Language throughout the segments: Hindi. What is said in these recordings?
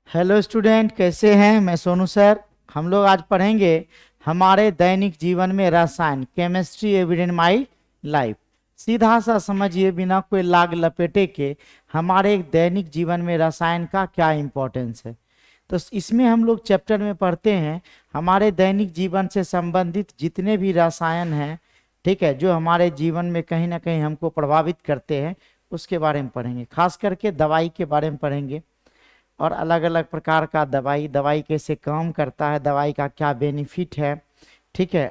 हेलो स्टूडेंट, कैसे हैं? मैं सोनू सर। हम लोग आज पढ़ेंगे हमारे दैनिक जीवन में रसायन, केमिस्ट्री एविडेंट माई लाइफ। सीधा सा समझिए, बिना कोई लाग लपेटे के हमारे एक दैनिक जीवन में रसायन का क्या इम्पोर्टेंस है। तो इसमें हम लोग चैप्टर में पढ़ते हैं हमारे दैनिक जीवन से संबंधित जितने भी रसायन हैं, ठीक है, जो हमारे जीवन में कहीं ना कहीं हमको प्रभावित करते हैं, उसके बारे में पढ़ेंगे। खास करके दवाई के बारे में पढ़ेंगे और अलग अलग प्रकार का दवाई, दवाई कैसे काम करता है, दवाई का क्या बेनिफिट है, ठीक है,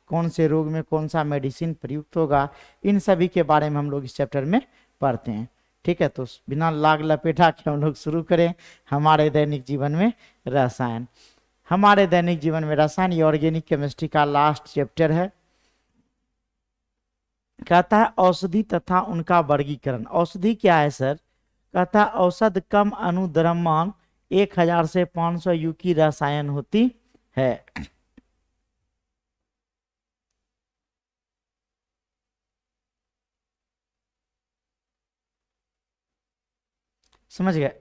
कौन से रोग में कौन सा मेडिसिन प्रयुक्त होगा, इन सभी के बारे में हम लोग इस चैप्टर में पढ़ते हैं। ठीक है, तो बिना लाग लपेटा के हम लोग शुरू करें हमारे दैनिक जीवन में रसायन। हमारे दैनिक जीवन में रसायन, ये ऑर्गेनिक केमिस्ट्री का लास्ट चैप्टर है। कहता है औषधि तथा उनका वर्गीकरण। औषधि क्या है सर? कहता औषध कम अनुद्रव्यमान 1000 से 500 यू की रसायन होती है। समझ गए?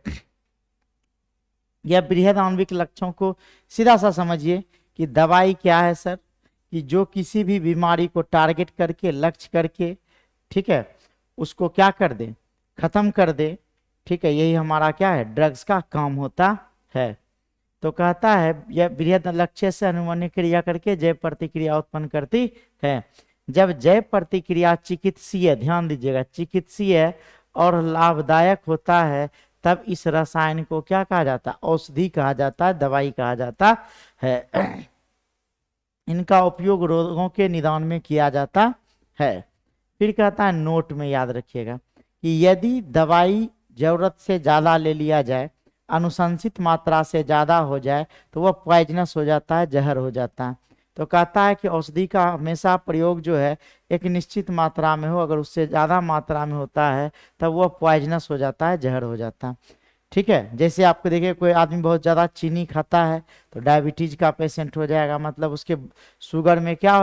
यह बृहद आणविक लक्षणों को सीधा सा समझिए कि दवाई क्या है सर, कि जो किसी भी बीमारी को टारगेट करके, लक्ष्य करके, ठीक है, उसको क्या कर दे, खत्म कर दे। ठीक है, यही हमारा क्या है, ड्रग्स का काम होता है। तो कहता है यह बृहद लक्ष्य से अनुमान्य क्रिया करके जैव प्रतिक्रिया उत्पन्न करती है। जब जैव प्रतिक्रिया चिकित्सीय, ध्यान दीजिएगा, चिकित्सीय और लाभदायक होता है, तब इस रसायन को क्या कहा जाता है? औषधि कहा जाता है, दवाई कहा जाता है। इनका उपयोग रोगों के निदान में किया जाता है। फिर कहता है नोट में याद रखिएगा कि यदि दवाई जरूरत से ज्यादा ले लिया जाए, अनुशंसित मात्रा से ज्यादा हो जाए, तो वह पॉइजनस हो जाता है, जहर हो जाता है। तो कहता है कि औषधि का हमेशा प्रयोग जो है एक निश्चित मात्रा में हो, अगर उससे ज्यादा मात्रा में होता है तब वह पॉइजनस हो जाता है, जहर हो जाता है। ठीक है, जैसे आपको देखिए कोई आदमी बहुत ज्यादा चीनी खाता है तो डायबिटीज का पेशेंट हो जाएगा, मतलब उसके शुगर में क्या,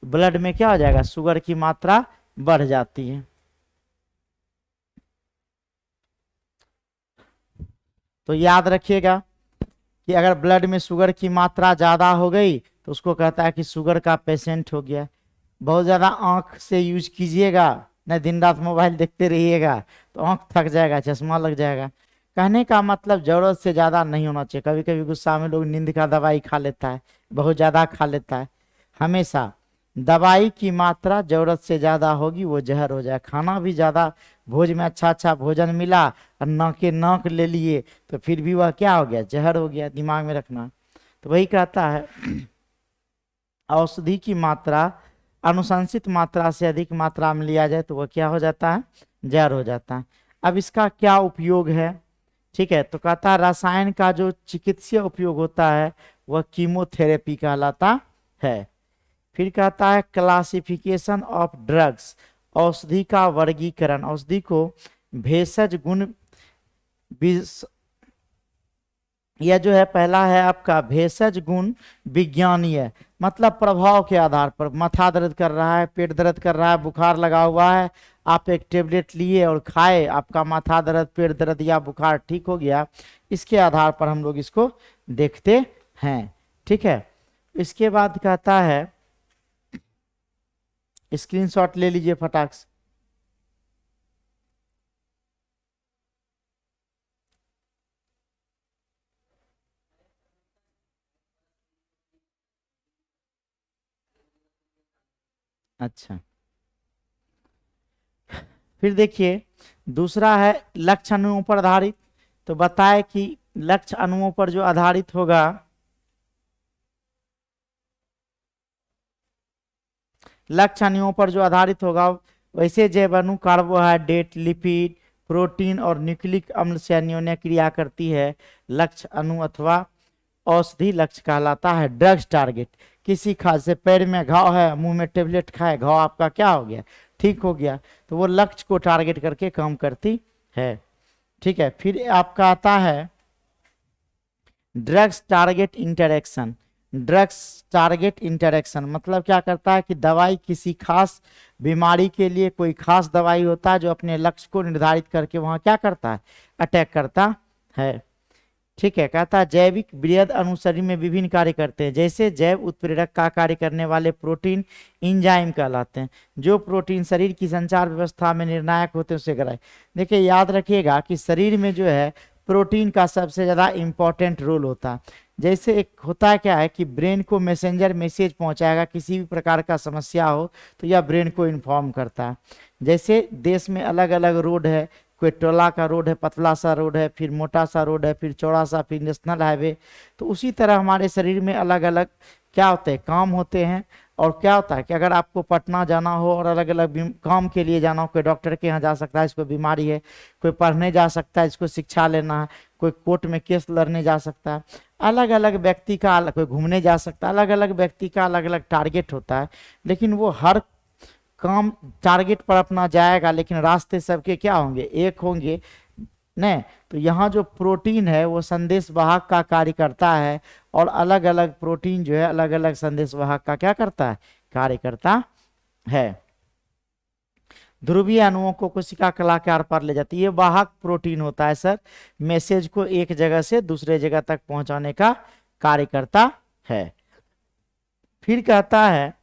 ब्लड में क्या हो जाएगा, शुगर की मात्रा बढ़ जाती है। तो याद रखिएगा कि अगर ब्लड में शुगर की मात्रा ज्यादा हो गई तो उसको कहता है कि शुगर का पेशेंट हो गया। बहुत ज्यादा आंख से यूज कीजिएगा, न दिन रात मोबाइल देखते रहिएगा तो आंख थक जाएगा, चश्मा लग जाएगा। कहने का मतलब जरूरत से ज्यादा नहीं होना चाहिए। कभी कभी गुस्सा में लोग नींद का दवाई खा लेता है, बहुत ज्यादा खा लेता है। हमेशा दवाई की मात्रा जरूरत से ज्यादा होगी वो जहर हो जाए। खाना भी ज्यादा, भोज में अच्छा अच्छा भोजन मिला और नाके नाक ले लिए तो फिर भी वह क्या हो गया, जहर हो गया। दिमाग में रखना। तो वही कहता है औषधि की मात्रा अनुशंसित मात्रा से अधिक मात्रा में लिया जाए तो वह क्या हो जाता है, जहर हो जाता है। अब इसका क्या उपयोग है? ठीक है, तो कहता है रसायन का जो चिकित्सीय उपयोग होता है वह कीमोथेरेपी कहलाता है। फिर कहता है क्लासिफिकेशन ऑफ ड्रग्स, औषधि का वर्गीकरण। औषधि को भेषज गुण, यह जो है पहला है आपका भेषज गुण विज्ञानीय, मतलब प्रभाव के आधार पर। माथा दर्द कर रहा है, पेट दर्द कर रहा है, बुखार लगा हुआ है, आप एक टेबलेट लिए और खाए, आपका माथा दर्द, पेट दर्द या बुखार ठीक हो गया। इसके आधार पर हम लोग इसको देखते हैं। ठीक है, इसके बाद कहता है, स्क्रीनशॉट ले लीजिए फटाक से। अच्छा, फिर देखिए दूसरा है लक्ष्य अणुओं पर आधारित। तो बताए कि लक्ष्य अणुओं पर जो आधारित होगा, लक्ष्य अणुओं पर जो आधारित होगा, वैसे जैव अणु कार्बोहाइड्रेट, लिपिड, प्रोटीन और न्यूक्लिक अम्ल से अन्योन्य क्रिया करती है। लक्ष्य अणु अथवा औषधि लक्ष्य कहलाता है। ड्रग्स टारगेट, किसी खास से पैर में घाव है, मुंह में टेबलेट खाए, घाव आपका क्या हो गया, ठीक हो गया, तो वो लक्ष्य को टारगेट करके काम करती है। ठीक है, फिर आपका आता है drugs target interaction. Drugs target interaction मतलब क्या करता है कि दवाई किसी खास बीमारी के लिए कोई खास दवाई होता है जो अपने लक्ष्य को निर्धारित करके वहां क्या करता है, अटैक करता है। ठीक है, कहता है जैविक वृहद अणु शरीर में विभिन्न कार्य करते हैं, जैसे जैव उत्प्रेरक का कार्य करने वाले प्रोटीन इंजाइम कहलाते हैं। जो प्रोटीन शरीर की संचार व्यवस्था में निर्णायक होते हैं उसे ग्राही। देखिए याद रखिएगा कि शरीर में जो है प्रोटीन का सबसे ज़्यादा इम्पोर्टेंट रोल होता है। जैसे एक होता है क्या है कि ब्रेन को मैसेंजर मैसेज पहुंचाएगा, किसी भी प्रकार का समस्या हो तो यह ब्रेन को इन्फॉर्म करता है। जैसे देश में अलग अलग रोड है, कोई टोला का रोड है, पतला सा रोड है, फिर मोटा सा रोड है, फिर चौड़ा सा, फिर नेशनल हाईवे। तो उसी तरह हमारे शरीर में अलग अलग क्या होते हैं, काम होते हैं। और क्या होता है कि अगर आपको पटना जाना हो और अलग अलग काम के लिए जाना हो, कोई डॉक्टर के यहाँ जा सकता है इसको बीमारी है, कोई पढ़ने जा सकता है इसको शिक्षा लेना है, कोई कोर्ट में केस लड़ने जा सकता है, अलग अलग व्यक्ति का कोई घूमने जा सकता है, अलग अलग व्यक्ति का अलग अलग टारगेट होता है। लेकिन वो हर काम टारगेट पर अपना जाएगा, लेकिन रास्ते सबके क्या होंगे, एक होंगे नहीं। तो यहाँ जो प्रोटीन है वो संदेश वाहक का कार्य करता है, और अलग अलग प्रोटीन जो है अलग अलग संदेश वाहक का क्या करता है, कार्य करता है। ध्रुवीय अणुओं को कोशिका कलाकार पर ले जाती है, ये वाहक प्रोटीन होता है सर, मैसेज को एक जगह से दूसरे जगह तक पहुंचाने का कार्य करता है। फिर कहता है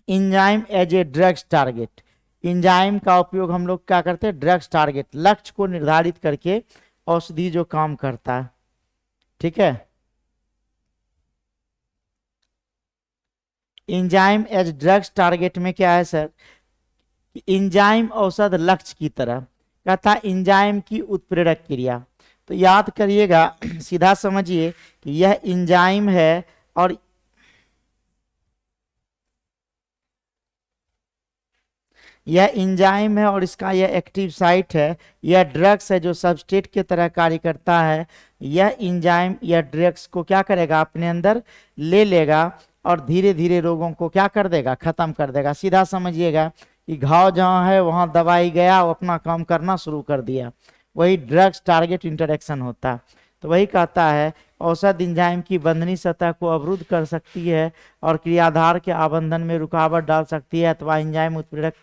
enzyme as a drugs target. Enzyme का उपयोग हम लोग क्या करते हैं, ड्रग्स टारगेट, लक्ष्य को निर्धारित करके औषधि जो काम करता है। ठीक है, इंजाइम एज ड्रग्स टारगेट में क्या है सर, इंजाइम औषध लक्ष्य की तरह। कहता इंजाइम की उत्प्रेरक क्रिया। तो याद करिएगा सीधा समझिए कि यह इंजाइम है और यह इंजाइम है और इसका यह एक्टिव साइट है। यह ड्रग्स है जो सबस्ट्रेट की तरह कार्य करता है। यह इंजाइम या ड्रग्स को क्या करेगा, अपने अंदर ले लेगा और धीरे धीरे रोगों को क्या कर देगा, खत्म कर देगा। सीधा समझिएगा कि घाव जहाँ है वहाँ दवाई गया, वो अपना काम करना शुरू कर दिया। वही ड्रग्स टारगेट इंटरेक्शन होता है। तो वही कहता है औषध इंजाइम की बंधनी सतह को अवरुद्ध कर सकती है और क्रियाधार के आबंधन में रुकावट डाल सकती है, अथवा इंजाइम उत्प्रेरक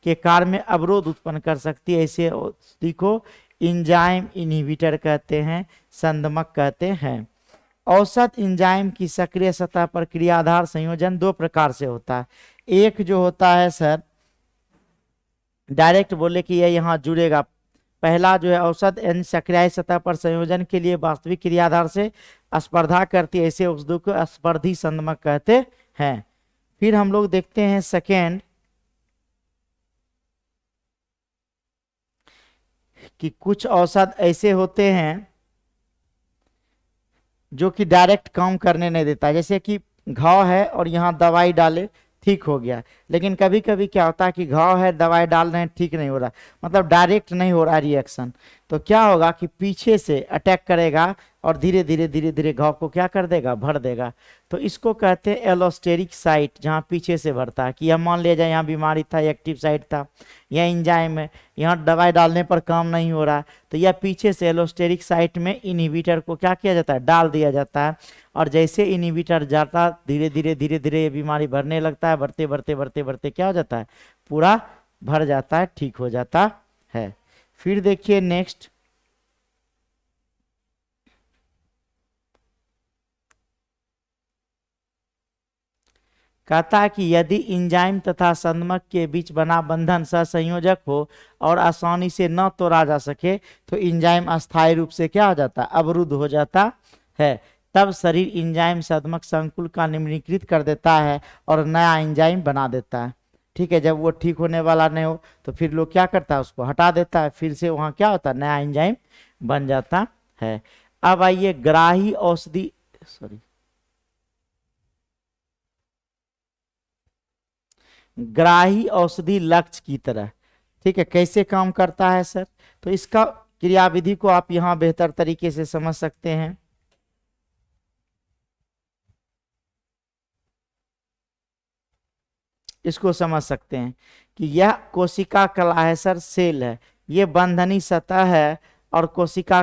के कार्य में अवरोध उत्पन्न कर सकती है। ऐसे औषधि को इंजाइम इनहिबिटर कहते हैं, संदमक कहते हैं। औसत इंजाइम की सक्रिय सतह पर क्रियाधार संयोजन दो प्रकार से होता है। एक जो होता है सर डायरेक्ट बोले कि यह यहाँ जुड़ेगा, पहला जो है औसत सक्रिय सतह पर संयोजन के लिए वास्तविक क्रियाधार से स्पर्धा करती है, ऐसे औषधों को स्पर्धी संदमक कहते हैं। फिर हम लोग देखते हैं सेकेंड कि कुछ औषध ऐसे होते हैं जो कि डायरेक्ट काम करने नहीं देता। जैसे कि घाव है और यहाँ दवाई डाले ठीक हो गया, लेकिन कभी कभी क्या होता है कि घाव है दवाई डाल रहे हैं ठीक नहीं हो रहा, मतलब डायरेक्ट नहीं हो रहा रिएक्शन। तो क्या होगा कि पीछे से अटैक करेगा और धीरे धीरे धीरे धीरे घाव को क्या कर देगा, भर देगा। तो इसको कहते हैं एलोस्टेरिक साइट, जहाँ पीछे से भरता है। कि यह मान लिया जाए यहाँ बीमारी था, एक्टिव साइट था, यह इंजाइम है, यहाँ दवाई डालने पर काम नहीं हो रहा, तो यह पीछे से एलोस्टेरिक साइट में इनहिबिटर को क्या किया जाता है, डाल दिया जाता है। और जैसे इनहिबिटर जाता धीरे धीरे धीरे धीरे ये बीमारी बढ़ने लगता है, बढ़ते बढ़ते बढ़ते बढ़ते क्या हो जाता है, पूरा भर जाता है, ठीक हो जाता है। फिर देखिए नेक्स्ट, कहता है कि यदि इंजाइम तथा संदमक के बीच बना बंधन सहसंयोजक हो और आसानी से न तोड़ा जा सके तो इंजाइम अस्थायी रूप से क्या हो जाता है, अवरुद्ध हो जाता है। तब शरीर इंजाइम संदमक संकुल का निम्नीकृत कर देता है और नया इंजाइम बना देता है। ठीक है, जब वो ठीक होने वाला नहीं हो तो फिर लोग क्या करता है, उसको हटा देता है, फिर से वहाँ क्या होता है, नया इंजाइम बन जाता है। अब आइए ग्राही औषधि, सॉरी, ग्राही औषधि लक्ष्य की तरह। ठीक है, कैसे काम करता है सर, तो इसका क्रियाविधि को आप यहाँ बेहतर तरीके से समझ सकते हैं। इसको समझ सकते हैं कि यह कोशिका कला है सर, सेल है, ये बंधनी सतह है और कोशिका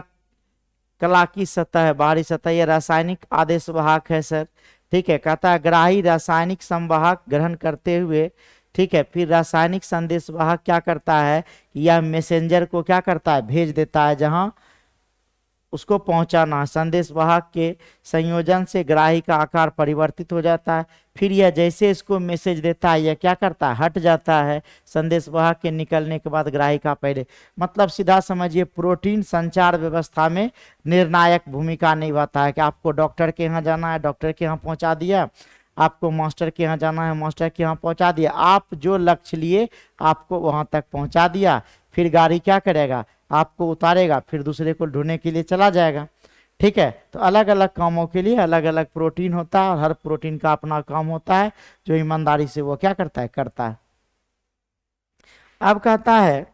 कला की सतह है, बाहरी सतह, यह रासायनिक आदेश वाहक है सर। ठीक है, कहता है ग्राही रासायनिक संवाहक ग्रहण करते हुए, ठीक है, फिर रासायनिक संदेश वाहक क्या करता है कि यह मैसेंजर को क्या करता है, भेज देता है जहां उसको पहुंचाना है। संदेश वाहक के संयोजन से ग्राही का आकार परिवर्तित हो जाता है। फिर यह जैसे इसको मैसेज देता है, यह क्या करता है, हट जाता है संदेश वाहक के निकलने के बाद ग्राही का पहले। मतलब सीधा समझिए, प्रोटीन संचार व्यवस्था में निर्णायक भूमिका निभाता है कि आपको डॉक्टर के यहाँ जाना है, डॉक्टर के यहाँ पहुंचा दिया, आपको मास्टर के यहाँ जाना है, मास्टर के यहाँ पहुंचा दिया, आप जो लक्ष्य लिए आपको वहां तक पहुंचा दिया। फिर गाड़ी क्या करेगा, आपको उतारेगा, फिर दूसरे को ढूंढने के लिए चला जाएगा। ठीक है, तो अलग अलग कामों के लिए अलग अलग प्रोटीन होता है और हर प्रोटीन का अपना काम होता है जो ईमानदारी से वो क्या करता है, करता है। अब कहता है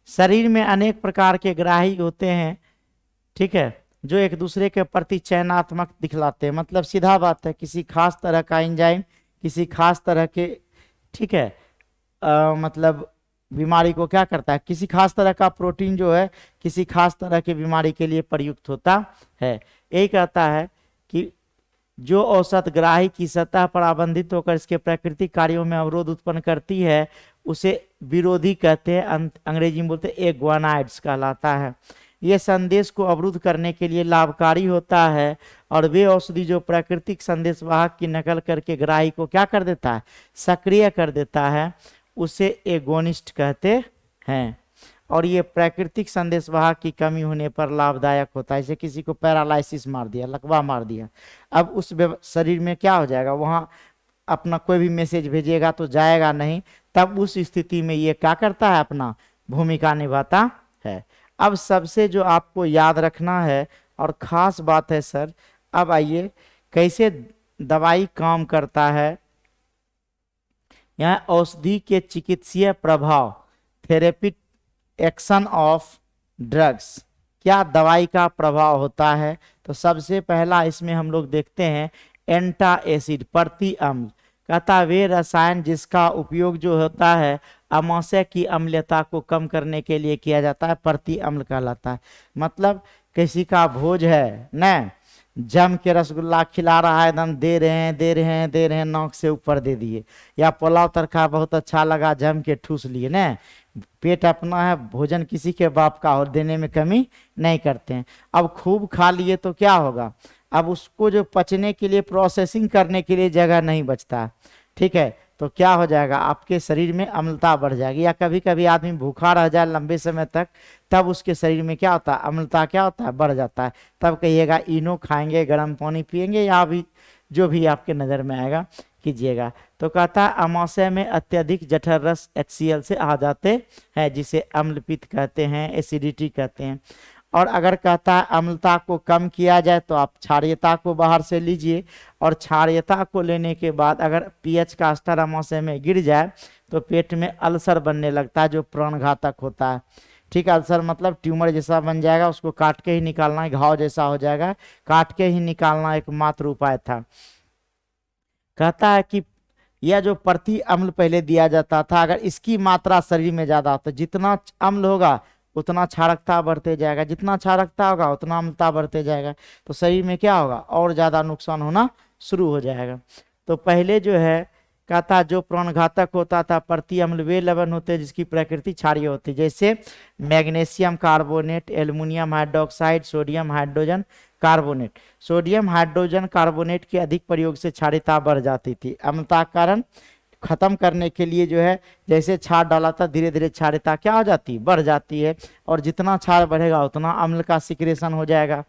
शरीर में अनेक प्रकार के ग्राही होते हैं, ठीक है, जो एक दूसरे के प्रति चयनात्मक दिखलाते हैं। मतलब सीधा बात है, किसी खास तरह का एंजाइम किसी खास तरह के, ठीक है, मतलब बीमारी को क्या करता है, किसी खास तरह का प्रोटीन जो है किसी खास तरह की बीमारी के लिए प्रयुक्त होता है। यही कहता है कि जो औसत ग्राही की सतह पर आबंधित होकर इसके प्राकृतिक कार्यों में अवरोध उत्पन्न करती है उसे विरोधी कहते हैं, अंग्रेजी में बोलते हैं एग्वानाइड्स कहलाता है। ये संदेश को अवरुद्ध करने के लिए लाभकारी होता है और वे औषधि जो प्राकृतिक संदेश वाहक की नकल करके ग्राही को क्या कर देता है, सक्रिय कर देता है, उसे एगोनिस्ट कहते हैं। और ये प्राकृतिक संदेश वाहक की कमी होने पर लाभदायक होता है। जैसे किसी को पैरालाइसिस मार दिया, लकवा मार दिया, अब उस शरीर में क्या हो जाएगा, वहां अपना कोई भी मैसेज भेजिएगा तो जाएगा नहीं, तब उस स्थिति में ये क्या करता है, अपना भूमिका निभाता है। अब सबसे जो आपको याद रखना है और खास बात है सर, अब आइए कैसे दवाई काम करता है। यहाँ औषधि के चिकित्सीय प्रभाव, थेरेपी एक्शन ऑफ ड्रग्स, क्या दवाई का प्रभाव होता है। तो सबसे पहला इसमें हम लोग देखते हैं एंटा एसिड, प्रति अम्ल। कहता वे रसायन जिसका उपयोग जो होता है अमाशय की अम्लता को कम करने के लिए किया जाता है, प्रति अम्ल कहलाता है। मतलब किसी का भोज है न, जम के रसगुल्ला खिला रहा है, एकदम दे रहे हैं दे रहे हैं दे रहे हैं, नाक से ऊपर दे दिए, या पुलाव तड़का बहुत अच्छा लगा, जम के ठूस लिए न, पेट अपना है, भोजन किसी के बाप का और देने में कमी नहीं करते हैं। अब खूब खा लिए तो क्या होगा, अब उसको जो पचने के लिए प्रोसेसिंग करने के लिए जगह नहीं बचता, ठीक है, तो क्या हो जाएगा, आपके शरीर में अम्लता बढ़ जाएगी। या कभी कभी आदमी भूखा रह जाए लंबे समय तक, तब उसके शरीर में क्या होता है, अम्लता क्या होता है, बढ़ जाता है। तब कहिएगा इनो खाएंगे, गर्म पानी पिएंगे, या भी जो भी आपके नज़र में आएगा कीजिएगा। तो कहता है अमाशय में अत्यधिक जठर रस HCl से आ जाते हैं, जिसे अम्लपित्त कहते हैं, एसिडिटी कहते हैं। और अगर कहता है अम्लता को कम किया जाए तो आप क्षारीयता को बाहर से लीजिए, और क्षारीयता को लेने के बाद अगर pH का स्तर अमाशय में गिर जाए तो पेट में अल्सर बनने लगता है जो प्राणघातक होता है। ठीक है, अल्सर मतलब ट्यूमर जैसा बन जाएगा, उसको काट के ही निकालना है, घाव जैसा हो जाएगा, काट के ही निकालना एकमात्र उपाय था। कहता है कि यह जो प्रति अम्ल पहले दिया जाता था, अगर इसकी मात्रा शरीर में ज्यादा हो तो जितना अम्ल होगा उतना क्षारकता बढ़ते जाएगा, जितना क्षारकता होगा उतना अम्लता बढ़ते जाएगा, तो शरीर में क्या होगा, और ज्यादा नुकसान होना शुरू हो जाएगा। तो पहले जो है कहता जो प्राणघातक होता था प्रति अम्ल वे लवण होते जिसकी प्रकृति क्षारीय होती, जैसे magnesium carbonate, aluminium hydroxide, sodium hydrogen carbonate. Sodium hydrogen carbonate के अधिक प्रयोग से क्षारीयता बढ़ जाती थी। अम्लता कारण खत्म करने के लिए जो है जैसे क्षार डाला था, धीरे धीरे क्षारीयता क्या हो जाती, बढ़ जाती है, और जितना क्षार बढ़ेगा उतना अम्ल का सिक्रेशन हो जाएगा।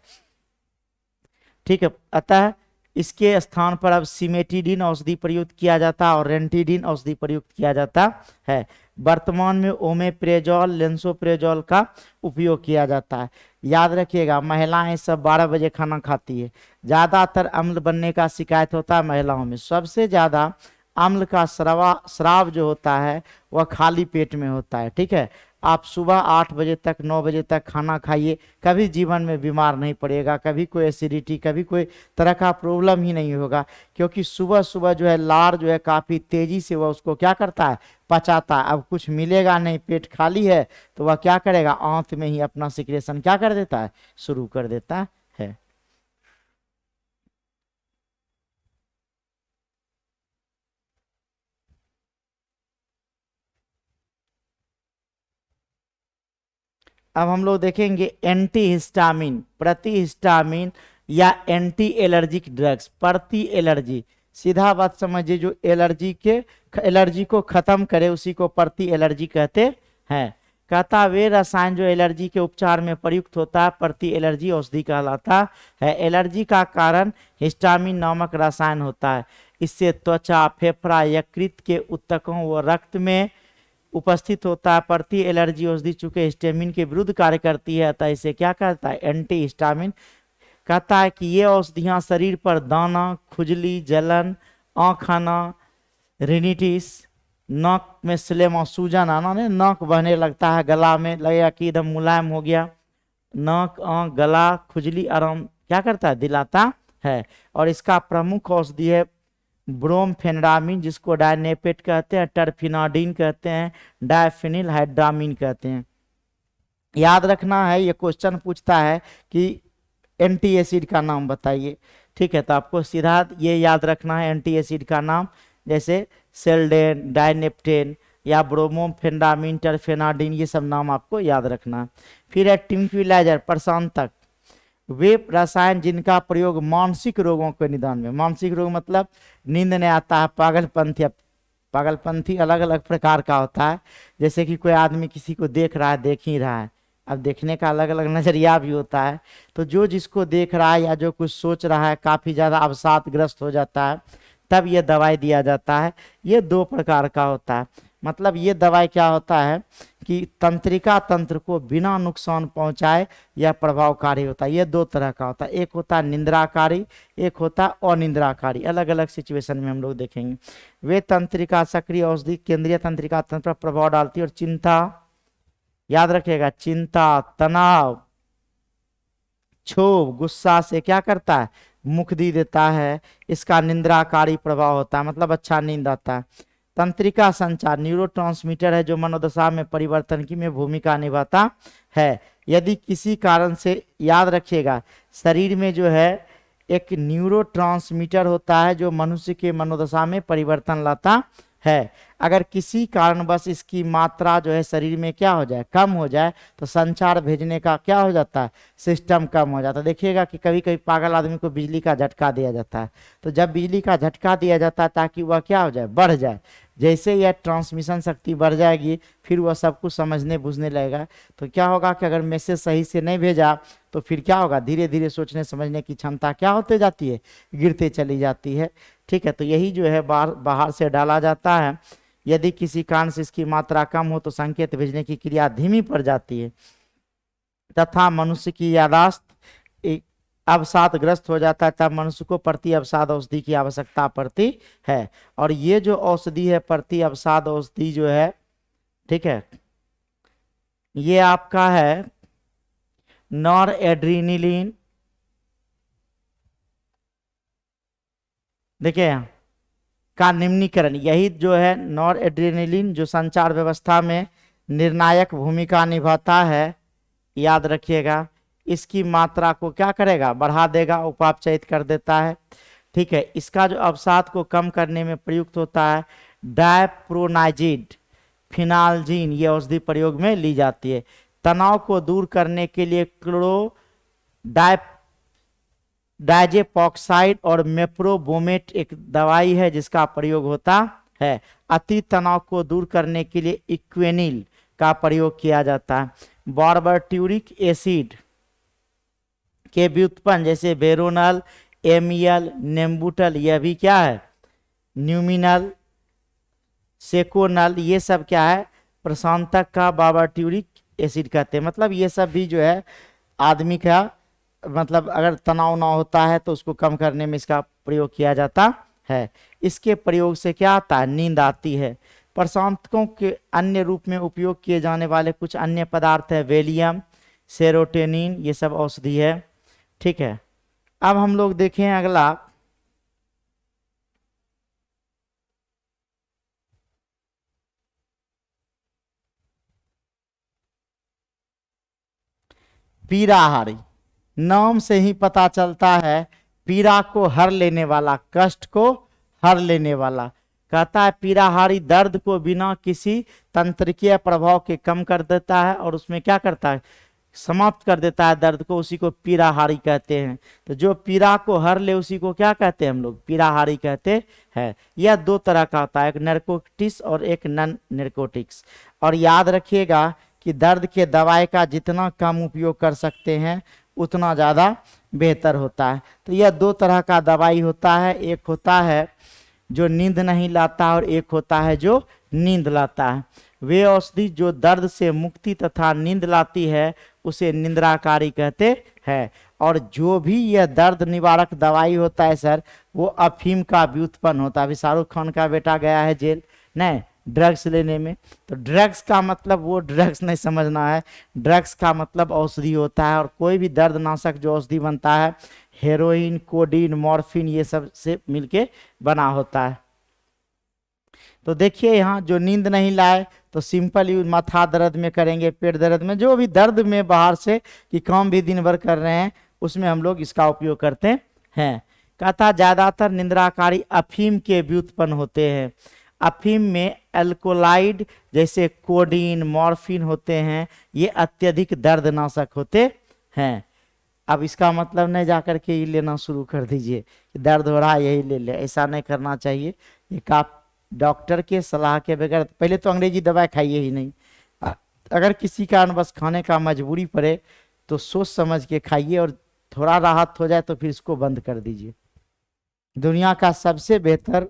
ठीक है, अतः इसके स्थान पर अब सिमेटिडिन औषधि प्रयुक्त किया जाता है और रेंटिडिन औषधि प्रयुक्त किया जाता है। वर्तमान में ओमेप्रेजोल, लेंसोप्रेजोल का उपयोग किया जाता है। याद रखिएगा, महिलाएं सब 12 बजे खाना खाती है, ज्यादातर अम्ल बनने का शिकायत होता है महिलाओं में। सबसे ज्यादा अम्ल का स्राव जो होता है वह खाली पेट में होता है। ठीक है, आप सुबह 8 बजे तक 9 बजे तक खाना खाइए, कभी जीवन में बीमार नहीं पड़ेगा, कभी कोई एसिडिटी, कभी कोई तरह का प्रॉब्लम ही नहीं होगा, क्योंकि सुबह सुबह जो है लार जो है काफी तेजी से वह उसको क्या करता है, पचाता है। अब कुछ मिलेगा नहीं, पेट खाली है, तो वह क्या करेगा, आंत में ही अपना सिक्रेशन क्या कर देता है, शुरू कर देता है। अब हम लोग देखेंगे एंटी हिस्टामिन, प्रतिहिस्टामिन या एंटी एलर्जिक ड्रग्स, प्रति एलर्जी। सीधा बात समझिए, जो एलर्जी को खत्म करे उसी को प्रति एलर्जी कहते हैं। कहता वे रसायन जो एलर्जी के उपचार में प्रयुक्त होता है प्रति एलर्जी औषधि कहलाता है। एलर्जी का कारण हिस्टामिन नामक रसायन होता है। इससे त्वचा, फेफड़ा, यकृत के ऊतकों व रक्त में उपस्थित होता है। प्रति एलर्जी औषधि चूंकि हिस्टामिन के विरुद्ध कार्य करती है, अतः इसे क्या कहता है, एंटी हिस्टामिन। कहता है कि ये औषधियां शरीर पर दाना, खुजली, जलन, आँख आना, रिनिटिस, नाक में स्लेमा, सूजन आना, ने नाक बहने लगता है, गला में लगेगा कि एकदम मुलायम हो गया, नाक, आँख, गला, खुजली आराम क्या करता है, दिलाता है। और इसका प्रमुख औषधि है ब्रोमफेनडामिन, जिसको डायनेपेट कहते हैं, टर्फिनाडिन कहते हैं, डायफिनिल हाइड्रामिन कहते हैं। याद रखना है, ये क्वेश्चन पूछता है कि एंटी एसिड का नाम बताइए। ठीक है, तो आपको सीधा ये याद रखना है एंटी एसिड का नाम, जैसे सेल्डेन, डायनेप्टेन या ब्रोमोफेनडामिन, टर्फेनाडिन, ये सब नाम आपको याद रखना है। फिर है ट्रैंक्विलाइजर, प्रशांतक, वे रसायन जिनका प्रयोग मानसिक रोगों के निदान में, मानसिक रोग मतलब नींद नहीं आता है, पागलपंथी अलग अलग प्रकार का होता है। जैसे कि कोई आदमी किसी को देख रहा है, देख ही रहा है, अब देखने का अलग अलग नजरिया भी होता है, तो जो जिसको देख रहा है या जो कुछ सोच रहा है काफी ज्यादा अवसादग्रस्त हो जाता है, तब ये दवाई दिया जाता है। ये 2 प्रकार का होता है। मतलब ये दवाई क्या होता है कि तंत्रिका तंत्र को बिना नुकसान पहुंचाए या प्रभावकारी होता है। ये 2 तरह का होता है, एक होता है निंद्राकारी, एक होता है अनिंद्राकारी। अलग अलग सिचुएशन में हम लोग देखेंगे। वे तंत्रिका सक्रिय औषधि केंद्रीय तंत्रिका तंत्र पर प्रभाव डालती है और चिंता, याद रखिएगा, चिंता, तनाव, क्षोभ, गुस्सा से क्या करता है, मुक्ति देता है। इसका निंद्राकारी प्रभाव होता है, मतलब अच्छा नींद आता है। तंत्रिका संचार न्यूरोट्रांसमीटर है जो मनोदशा में परिवर्तन की में भूमिका निभाता है। यदि किसी कारण से, याद रखिएगा, शरीर में जो है एक न्यूरोट्रांसमीटर होता है जो मनुष्य के मनोदशा में परिवर्तन लाता है। अगर किसी कारणवश इसकी मात्रा जो है शरीर में क्या हो जाए, कम हो जाए, तो संचार भेजने का क्या हो जाता है, सिस्टम कम हो जाता है। देखिएगा कि कभी कभी पागल आदमी को बिजली का झटका दिया जाता है, तो जब बिजली का झटका दिया जाता है ताकि वह क्या हो जाए, बढ़ जाए। जैसे यह ट्रांसमिशन शक्ति बढ़ जाएगी, फिर वह सब कुछ समझने बुझने लगेगा। तो क्या होगा कि अगर मैसेज सही से नहीं भेजा तो फिर क्या होगा, धीरे धीरे सोचने समझने की क्षमता क्या होते जाती है, गिरते चली जाती है। ठीक है, तो यही जो है बाहर से डाला जाता है। यदि किसी कारण से इसकी मात्रा कम हो तो संकेत भेजने की क्रिया धीमी पड़ जाती है तथा मनुष्य की यादाश्त अवसादग्रस्त हो जाता है, तब मनुष्य को प्रति अवसाद औषधि की आवश्यकता पड़ती है। और ये जो औषधि है प्रति अवसाद औषधि जो है, ठीक है, ये आपका है नॉर एड्रीनिलीन, देखिए यहाँ का निम्नीकरण, यही जो है नॉर एड्रेनलिन जो संचार व्यवस्था में निर्णायक भूमिका निभाता है, याद रखिएगा। इसकी मात्रा को क्या करेगा, बढ़ा देगा, उपापचयित कर देता है। ठीक है, इसका जो अवसाद को कम करने में प्रयुक्त होता है डायप्रोनाइजिड, फिनालजीन, ये औषधि प्रयोग में ली जाती है। तनाव को दूर करने के लिए क्लोरो डाइजेपॉक्साइड और मेप्रोबोमेट एक दवाई है जिसका प्रयोग होता है। अति तनाव को दूर करने के लिए इक्वेनिल का प्रयोग किया जाता है। बार्बिट्यूरिक एसिड के व्युत्पन्न जैसे बेरोनल, एमियल, नेम्बुटल, यह भी क्या है, न्यूमिनल, सेकोनल, ये सब क्या है, प्रशांतक का बार्बिट्यूरिक एसिड कहते हैं। मतलब ये सब भी जो है आदमी का, मतलब अगर तनाव ना होता है तो उसको कम करने में इसका प्रयोग किया जाता है। इसके प्रयोग से क्या आता है, नींद आती है। प्रशांतकों के अन्य रूप में उपयोग किए जाने वाले कुछ अन्य पदार्थ है वेलियम, सेरोटोनिन, ये सब औषधि है। ठीक है, अब हम लोग देखें अगला, पीड़ाहारी। नाम से ही पता चलता है पीड़ा को हर लेने वाला, कष्ट को हर लेने वाला। कहता है पीड़ाहारी दर्द को बिना किसी तंत्रिकीय प्रभाव के कम कर देता है और उसमें क्या करता है, समाप्त कर देता है दर्द को, उसी को पीड़ाहारी कहते हैं। तो जो पीड़ा को हर ले उसी को क्या कहते हैं हम लोग, पीड़ाहारी कहते हैं। यह दो तरह का होता है, एक नरकोटिक्स और एक नॉन नरकोटिक्स। और याद रखिएगा कि दर्द के दवाई का जितना कम उपयोग कर सकते हैं उतना ज़्यादा बेहतर होता है। तो यह दो तरह का दवाई होता है, एक होता है जो नींद नहीं लाता और एक होता है जो नींद लाता है। वे औषधि जो दर्द से मुक्ति तथा नींद लाती है उसे निंद्राकारी कहते हैं। और जो भी यह दर्द निवारक दवाई होता है सर, वो अफीम का व्युत्पन्न होता है। अभी शाहरुख खान का बेटा गया है जेल, नहीं, ड्रग्स लेने में। तो ड्रग्स का मतलब वो ड्रग्स नहीं समझना है, ड्रग्स का मतलब औषधि होता है। और कोई भी दर्दनाशक जो औषधि बनता है, हेरोइन, कोडीन, मॉर्फिन, ये सब से मिलके बना होता है। तो देखिए यहाँ जो नींद नहीं लाए तो सिंपल यूज माथा दर्द में करेंगे, पेट दर्द में, जो भी दर्द में बाहर से कि काम भी दिन भर कर रहे हैं उसमें हम लोग इसका उपयोग करते हैं। कहता ज्यादातर निंद्राकारी अफीम के व्युत्पन्न होते हैं। अफीम में अल्कोलाइड जैसे कोडीन, मॉर्फिन होते हैं, ये अत्यधिक दर्दनाशक होते हैं। अब इसका मतलब नहीं जाकर के ये लेना शुरू कर दीजिए, दर्द हो रहा है यही ले ले, ऐसा नहीं करना चाहिए। एक आप डॉक्टर के सलाह के बगैर पहले तो अंग्रेजी दवाई खाइए ही नहीं। अगर किसी कारण बस खाने का मजबूरी पड़े तो सोच समझ के खाइए, और थोड़ा राहत हो जाए तो फिर इसको बंद कर दीजिए। दुनिया का सबसे बेहतर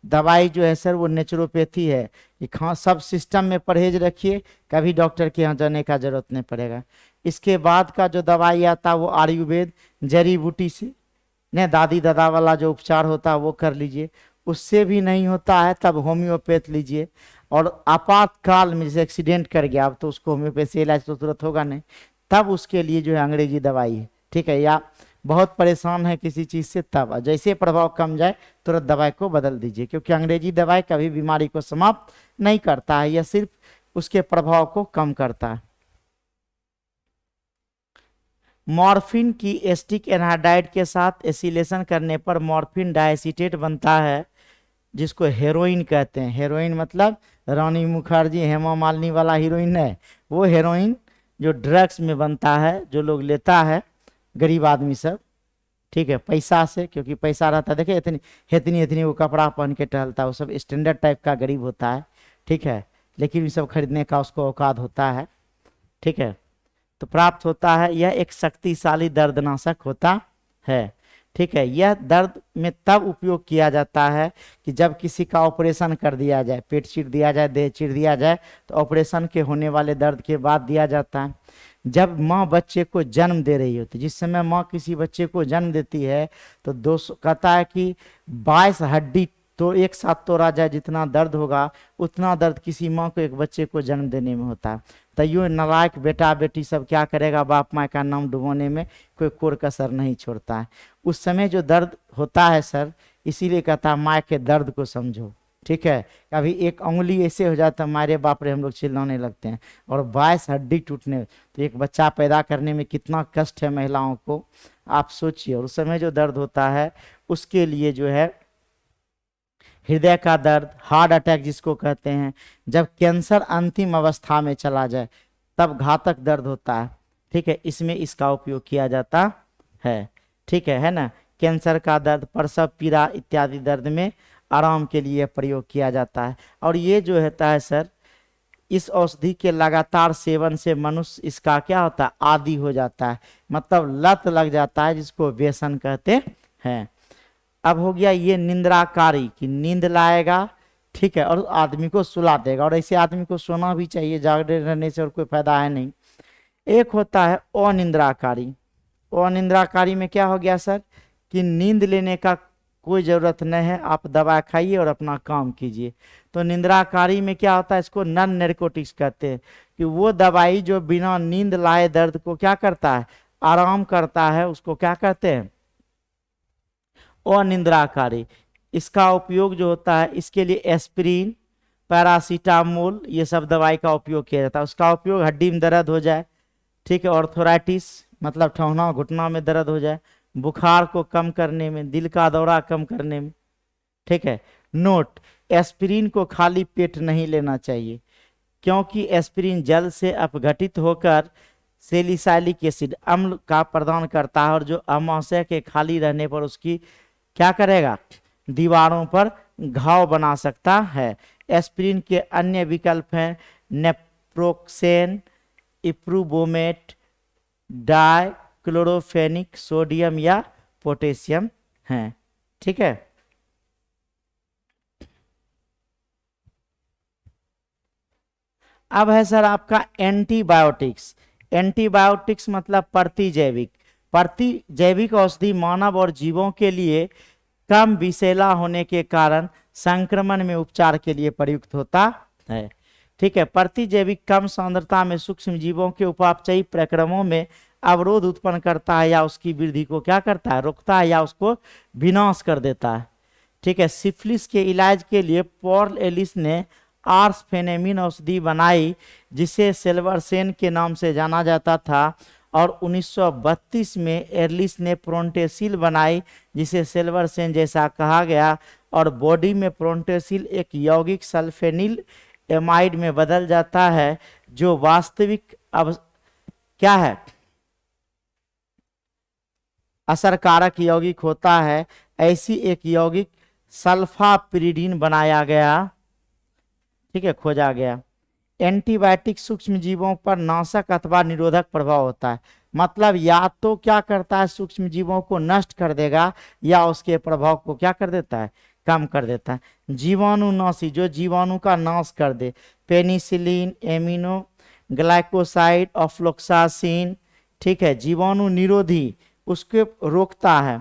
दवाई जो है सर वो नेचुरोपैथी है। कि सब सिस्टम में परहेज रखिए, कभी डॉक्टर के यहाँ जाने का जरूरत नहीं पड़ेगा। इसके बाद का जो दवाई आता है वो आयुर्वेद, जड़ी बूटी से ने दादी दादा वाला जो उपचार होता है वो कर लीजिए। उससे भी नहीं होता है तब होम्योपैथ लीजिए। और आपातकाल में जैसे एक्सीडेंट कर गया, अब तो उसको होम्योपैथ से इलाज तो तुरंत होगा नहीं, तब उसके लिए जो है अंग्रेजी दवाई है, ठीक है। या बहुत परेशान है किसी चीज़ से, तब जैसे प्रभाव कम जाए तुरंत दवाई को बदल दीजिए, क्योंकि अंग्रेजी दवाई कभी बीमारी को समाप्त नहीं करता है, यह सिर्फ उसके प्रभाव को कम करता है। मॉर्फिन की एसिटिक एनहाइड्राइड के साथ एसिलेशन करने पर मॉर्फिन डाइएसिटेट बनता है, जिसको हेरोइन कहते हैं। हेरोइन मतलब रानी मुखर्जी, हेमा मालिनी वाला हीरोइन है, वो हेरोइन जो ड्रग्स में बनता है, जो लोग लेता है गरीब आदमी सब, ठीक है, पैसा से, क्योंकि पैसा रहता है। देखिए इतनी इतनी इतनी वो कपड़ा पहन के टहलता है, वो सब स्टैंडर्ड टाइप का गरीब होता है, ठीक है, लेकिन ये सब खरीदने का उसको औकात होता है, ठीक है। तो प्राप्त होता है, यह एक शक्तिशाली दर्दनाशक होता है, ठीक है। यह दर्द में तब उपयोग किया जाता है कि जब किसी का ऑपरेशन कर दिया जाए, पेट चीर दिया जाए, देह चीर दिया जाए, तो ऑपरेशन के होने वाले दर्द के बाद दिया जाता है। जब माँ बच्चे को जन्म दे रही होती, जिस समय माँ किसी बच्चे को जन्म देती है, तो कहता है कि 22 हड्डी तो एक साथ तोड़ा जाए, जितना दर्द होगा उतना दर्द किसी माँ को एक बच्चे को जन्म देने में होता है। तैयो नालायक बेटा बेटी सब क्या करेगा, बाप माँ का नाम डुबोने में कोई कोर कसर नहीं छोड़ता है। उस समय जो दर्द होता है सर, इसीलिए कहता है माँ के दर्द को समझो, ठीक है। कभी एक उंगली ऐसे हो जाता है, मारे बाप रे हम लोग चिल्लाने लगते हैं, और 22 हड्डी टूटने, तो एक बच्चा पैदा करने में कितना कष्ट है महिलाओं को, आप सोचिए। और उस समय जो दर्द होता है उसके लिए जो है हृदय का दर्द, हार्ट अटैक जिसको कहते हैं, जब कैंसर अंतिम अवस्था में चला जाए तब घातक दर्द होता है, ठीक है, इसमें इसका उपयोग किया जाता है, ठीक है ना। कैंसर का दर्द, प्रसव पीड़ा इत्यादि दर्द में आराम के लिए प्रयोग किया जाता है। और ये जो होता है सर, इस औषधि के लगातार सेवन से मनुष्य इसका क्या होता है, आदी हो जाता है, मतलब लत लग जाता है, जिसको व्यसन कहते हैं। अब हो गया ये निंद्राकारी, कि नींद लाएगा, ठीक है, और आदमी को सुला देगा, और ऐसे आदमी को सोना भी चाहिए, जागते रहने से और कोई फायदा है नहीं। एक होता है अनिंद्राकारी। अनिंद्राकारी में क्या हो गया सर, कि नींद लेने का कोई ज़रूरत नहीं है, आप दवा खाइए और अपना काम कीजिए। तो निंद्राकारी में क्या होता है, इसको नॉन नैर्कोटिक्स कहते हैं, कि वो दवाई जो बिना नींद लाए दर्द को क्या करता है, आराम करता है, उसको क्या कहते हैं, अनिंद्राकारी। इसका उपयोग जो होता है, इसके लिए एस्पिरिन, पैरासीटामोल, ये सब दवाई का उपयोग किया जाता है। उसका उपयोग हड्डी में दर्द हो जाए, ठीक है, ऑर्थराइटिस मतलब ठौना घुटना में दर्द हो जाए, बुखार को कम करने में, दिल का दौरा कम करने में, ठीक है। नोट, एस्पिरिन को खाली पेट नहीं लेना चाहिए, क्योंकि एस्पिरिन जल से अपघटित होकर सेलिसाइलिक एसिड अम्ल का प्रदान करता है और जो अमाशय के खाली रहने पर उसकी क्या करेगा, दीवारों पर घाव बना सकता है। एस्पिरिन के अन्य विकल्प हैं नेप्रोक्सेन, इप्रूवोमेट, डाइक्लोरोफेनिक सोडियम या पोटेशियम हैं। ठीक है, अब है सर आपका एंटीबायोटिक्स। एंटीबायोटिक्स मतलब प्रतिजैविक। प्रतिजैविक औषधि मानव और जीवों के लिए कम विषैला होने के कारण संक्रमण में उपचार के लिए प्रयुक्त होता है। ठीक है, प्रतिजैविक कम सांद्रता में सूक्ष्म जीवों के उपापचयी प्रक्रमों में अवरोध उत्पन्न करता है या उसकी वृद्धि को क्या करता है, रोकता है या उसको विनाश कर देता है। ठीक है, सिफिलिस के इलाज के लिए पॉल एलिस ने आर्सफेनेमिन औषधि बनाई जिसे सेल्वरसेन के नाम से जाना जाता था, और 1932 में एर्लिस ने प्रोन्टेसिल बनाई जिसे सेल्वरसेन जैसा कहा गया, और बॉडी में प्रोन्टेसिल एक यौगिक सल्फेनिल एमाइड में बदल जाता है जो वास्तविक अब क्या है, असरकारक यौगिक होता है। ऐसी एक यौगिक सल्फापिरिडीन बनाया गया, ठीक है, खोजा गया। एंटीबायोटिक सूक्ष्म जीवों पर नाशक अथवा निरोधक प्रभाव होता है, मतलब या तो क्या करता है, सूक्ष्म जीवों को नष्ट कर देगा या उसके प्रभाव को क्या कर देता है, कम कर देता है। जीवाणुनाशी, जो जीवाणु का नाश कर दे, पेनिसिलिन, एमिनो ग्लाइकोसाइड, ऑफ्लोक्सासिन। ठीक है, जीवाणु निरोधी, उसके रोकता है,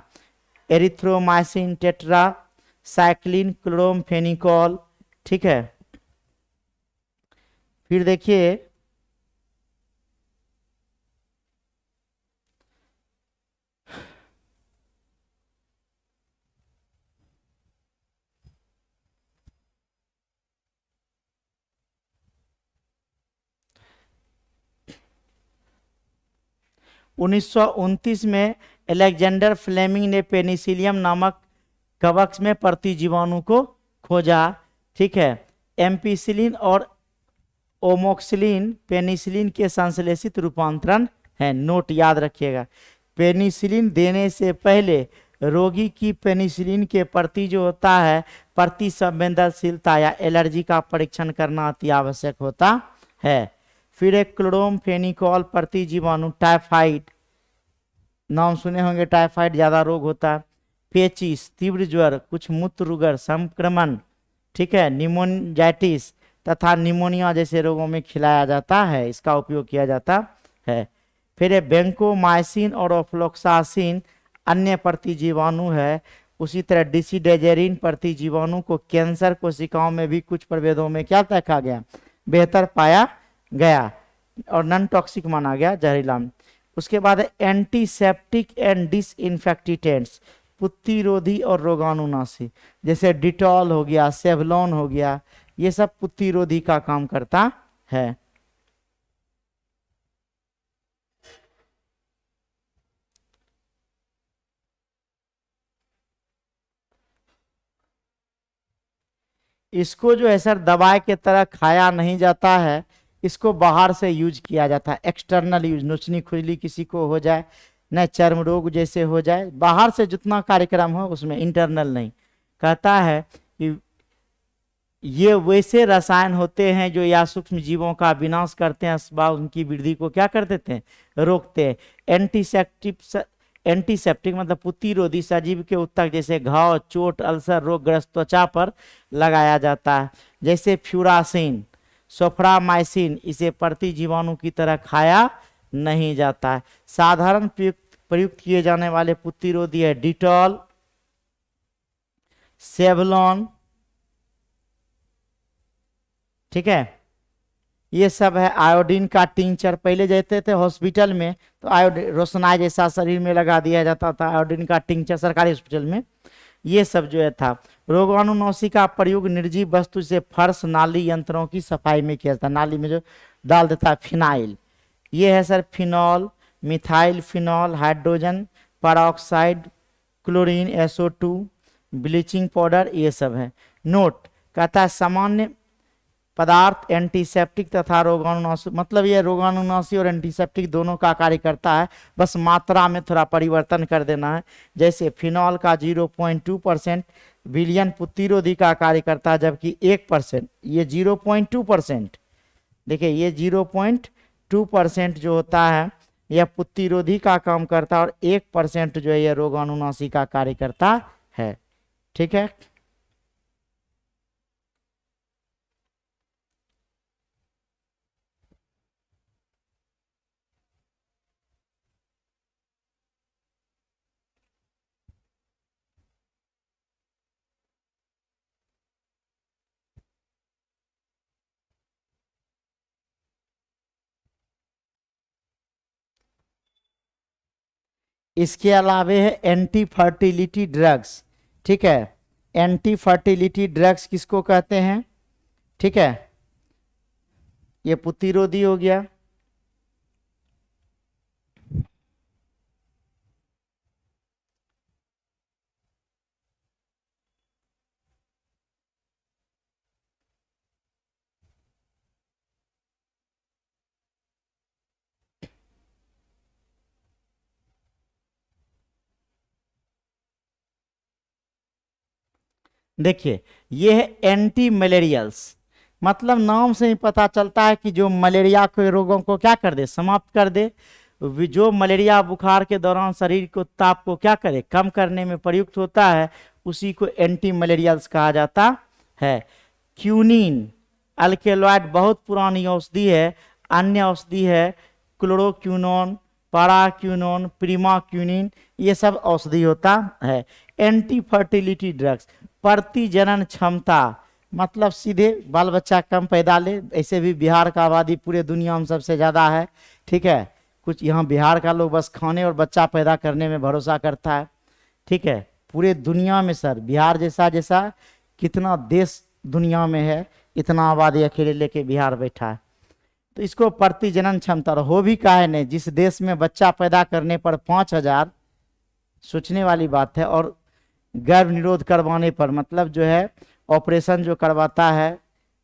एरिथ्रोमाइसिन टेट्रा साइक्लिन, क्लोरोमफेनिकॉल। ठीक है, फिर देखिए 1929 में अलेक्जेंडर फ्लेमिंग ने पेनिसिलियम नामक कवक में प्रतिजीवाणु को खोजा। ठीक है, एम्पिसिलिन और ओमोक्सिलिन पेनिसिलिन के संश्लेषित रूपांतरण है। नोट याद रखिएगा, पेनिसिलिन देने से पहले रोगी की पेनिसिलिन के प्रति जो होता है प्रति संवेदनशीलता या एलर्जी का परीक्षण करना अति आवश्यक होता है। फिर एक क्लोरोमफेनिकॉल प्रतिजीवाणु, टाइफाइड नाम सुने होंगे, टाइफाइड ज्यादा रोग होता है। पेचिस तीव्र ज्वर, कुछ मूत्र रुगर संक्रमण, ठीक है, निमोनिजाइटिस तथा निमोनिया जैसे रोगों में खिलाया जाता है, इसका उपयोग किया जाता है। फिर बेंकोमाइसिन और ऑफ्लोक्सासिन अन्य प्रतिजीवाणु है। उसी तरह डिसिडेजरिन प्रतिजीवाणु को कैंसर कोशिकाओं में भी कुछ प्रभेदों में क्या देखा गया, बेहतर पाया गया और नॉन टॉक्सिक माना गया, जहरीला। उसके बाद एंटीसेप्टिक एंड डिसइंफेक्टेंट्स, पुत्तिरोधी और रोगाणुनाशी, जैसे डिटॉल हो गया, सेवलॉन हो गया, ये सब पुत्तिरोधी का काम करता है। इसको जो है सर दवाई के तरह खाया नहीं जाता है, इसको बाहर से यूज किया जाता है, एक्सटर्नल यूज। नोचनी खुजली किसी को हो जाए, न चर्म रोग जैसे हो जाए, बाहर से जितना कार्यक्रम हो उसमें, इंटरनल नहीं। कहता है कि ये वैसे रसायन होते हैं जो या सूक्ष्म जीवों का विनाश करते हैं अथवा उनकी वृद्धि को क्या कर देते हैं, रोकते हैं। एंटीसेप्टिक मतलब पुत्तिरोधी सजीव के उत्तक जैसे घाव, चोट, अल्सर, रोगग्रस्त त्वचा पर लगाया जाता है। जैसे फ्यूरासिन, सोफ्रामाइसिन, इसे प्रतिजीवाणु की तरह खाया नहीं जाता है। साधारण प्रयुक्त किए जाने वाले पुत्तिरोधी है डिटॉल, सेवलॉन, ठीक है, ये सब है। आयोडीन का टिंचर, पहले जाते थे हॉस्पिटल में तो आयोडीन रोशनाई जैसा शरीर में लगा दिया जाता था, आयोडीन का टिंचर सरकारी हॉस्पिटल में, ये सब जो है था। रोगाणुनाशी का प्रयोग निर्जीव वस्तु से फर्श, नाली यंत्रों की सफाई में किया जाता है, नाली में जो डाल देता है फिनाइल, ये है sir phenol, methyl phenol, hydrogen peroxide, chlorine, SO2, bleaching powder, ये सब है। नोट कहता है सामान्य पदार्थ एंटीसेप्टिक तथा रोगाणुनाशी, मतलब ये रोगाणुनाशी और एंटीसेप्टिक दोनों का कार्य करता है, बस मात्रा में थोड़ा परिवर्तन कर देना है। जैसे फिनॉल का 0.2% विलयन प्रतिरोधी का कार्य करता है, जबकि 1%, ये 0.2%, देखिए ये 0.2% जो होता है यह प्रतिरोधी का काम करता है, और 1% जो है यह रोगाणुनाशी का कार्य करता है। ठीक है, इसके अलावे है एंटी फर्टिलिटी ड्रग्स। ठीक है, एंटी फर्टिलिटी ड्रग्स किसको कहते हैं? ठीक है, ये प्रतिरोधी हो गया। देखिए ये है एंटी मलेरियल्स, मतलब नाम से ही पता चलता है कि जो मलेरिया के रोगों को क्या कर दे, समाप्त कर दे। जो मलेरिया बुखार के दौरान शरीर को ताप को क्या करे, कम करने में प्रयुक्त होता है, उसी को एंटी मलेरियल्स कहा जाता है। क्यूनिन अल्केलॉइड बहुत पुरानी औषधि है। अन्य औषधि है क्लोरोक्यूनोन, पाराक्यूनोन, प्रीमाक्यूनिन, ये सब औषधि होता है। एंटी फर्टिलिटी ड्रग्स, प्रतिजनन क्षमता, मतलब सीधे बाल बच्चा कम पैदा ले। ऐसे भी बिहार का आबादी पूरे दुनिया में सबसे ज़्यादा है। ठीक है, कुछ यहाँ बिहार का लोग बस खाने और बच्चा पैदा करने में भरोसा करता है। ठीक है, पूरे दुनिया में सर बिहार जैसा जैसा कितना देश दुनिया में है, इतना आबादी अकेले लेके बिहार बैठा है। तो इसको प्रतिजनन क्षमता, और हो भी काहे नहीं, जिस देश में बच्चा पैदा करने पर 5,000, सोचने वाली बात है, और गर्भ निरोध करवाने पर, मतलब जो है ऑपरेशन जो करवाता है,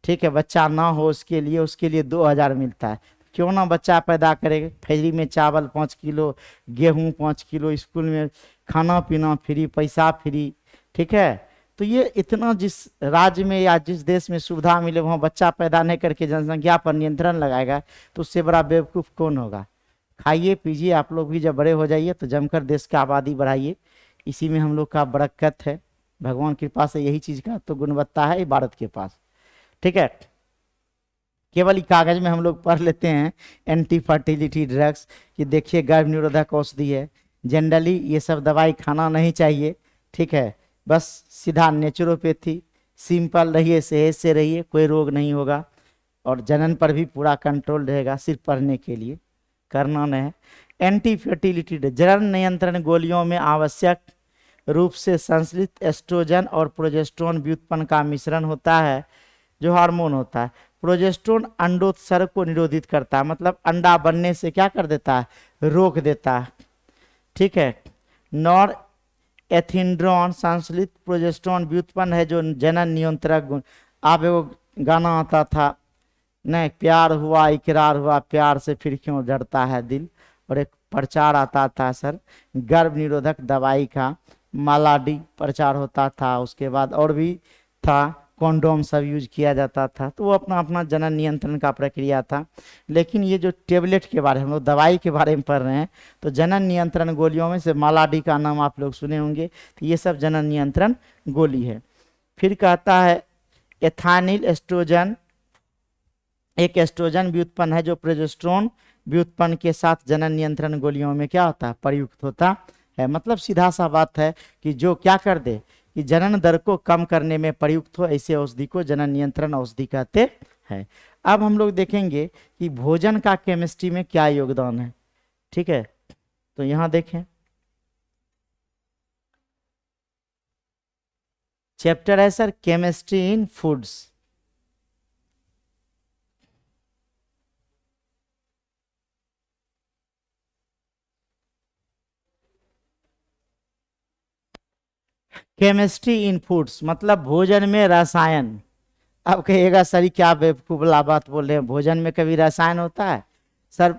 ठीक है, बच्चा ना हो उसके लिए 2,000 मिलता है। क्यों ना बच्चा पैदा करेगा? फ्री में चावल 5 किलो, गेहूं 5 किलो, स्कूल में खाना पीना फ्री, पैसा फ्री। ठीक है, तो ये इतना जिस राज्य में या जिस देश में सुविधा मिले वहाँ बच्चा पैदा नहीं करके जनसंख्या पर नियंत्रण लगाएगा, तो उससे बड़ा बेवकूफ़ कौन होगा? खाइए पीजिए, आप लोग भी जब बड़े हो जाइए तो जमकर देश की आबादी बढ़ाइए, इसी में हम लोग का बरकत है। भगवान की कृपा से यही चीज़ का तो गुणवत्ता है भारत के पास। ठीक है, केवल कागज में हम लोग पढ़ लेते हैं एंटी फर्टिलिटी ड्रग्स कि देखिए गर्भ निरोधक औषधि है। जनरली ये सब दवाई खाना नहीं चाहिए। ठीक है, बस सीधा नेचुरोपैथी, सिंपल रहिए, सेहत से रहिए, कोई रोग नहीं होगा, और जनन पर भी पूरा कंट्रोल रहेगा, सिर्फ पढ़ने के लिए, करना नहीं है। एंटी फर्टिलिटी जनन नियंत्रण गोलियों में आवश्यक रूप से संश्लिष्ट एस्ट्रोजन और प्रोजेस्टेरोन व्युत्पन्न का मिश्रण होता है, जो हार्मोन होता है। प्रोजेस्टेरोन अंडोत्सर्ग को निरोधित करता है, मतलब अंडा बनने से क्या कर देता है, रोक देता है। ठीक है, नॉर एथिंड्रॉन संश्लिष्ट प्रोजेस्टेरोन व्युत्पन्न है, जो जनन नियंत्रक गुण। आप एगो गाना आता था, नहीं प्यार हुआ इकरार हुआ, प्यार से फिर क्यों डरता है दिल, और एक प्रचार आता था सर गर्भ निरोधक दवाई का, मालाडी प्रचार होता था, उसके बाद और भी था, कॉन्डोम सब यूज किया जाता था। तो वो अपना अपना जनन नियंत्रण का प्रक्रिया था। लेकिन ये जो टेबलेट के बारे में, हम लोग दवाई के बारे में पढ़ रहे हैं, तो जनन नियंत्रण गोलियों में से मालाडी का नाम आप लोग सुने होंगे, तो ये सब जनन नियंत्रण गोली है। फिर कहता है एथानिल एस्ट्रोजन, एक एस्ट्रोजन व्युत्पन्न है जो प्रोजेस्टेरोन व्युत्पन्न के साथ जनन नियंत्रण गोलियों में क्या होता है, प्रयुक्त होता है। मतलब सीधा सा बात है कि जो क्या कर दे कि जनन दर को कम करने में प्रयुक्त हो, ऐसे औषधि को जनन नियंत्रण औषधि कहते हैं। अब हम लोग देखेंगे कि भोजन का केमिस्ट्री में क्या योगदान है। ठीक है, तो यहाँ देखें चैप्टर है sir chemistry in foods. Chemistry in foods मतलब भोजन में रसायन, अब कहिएगा सर ये क्या बेवकूफला बात बोल रहे हैं, भोजन में कभी रसायन होता है सर?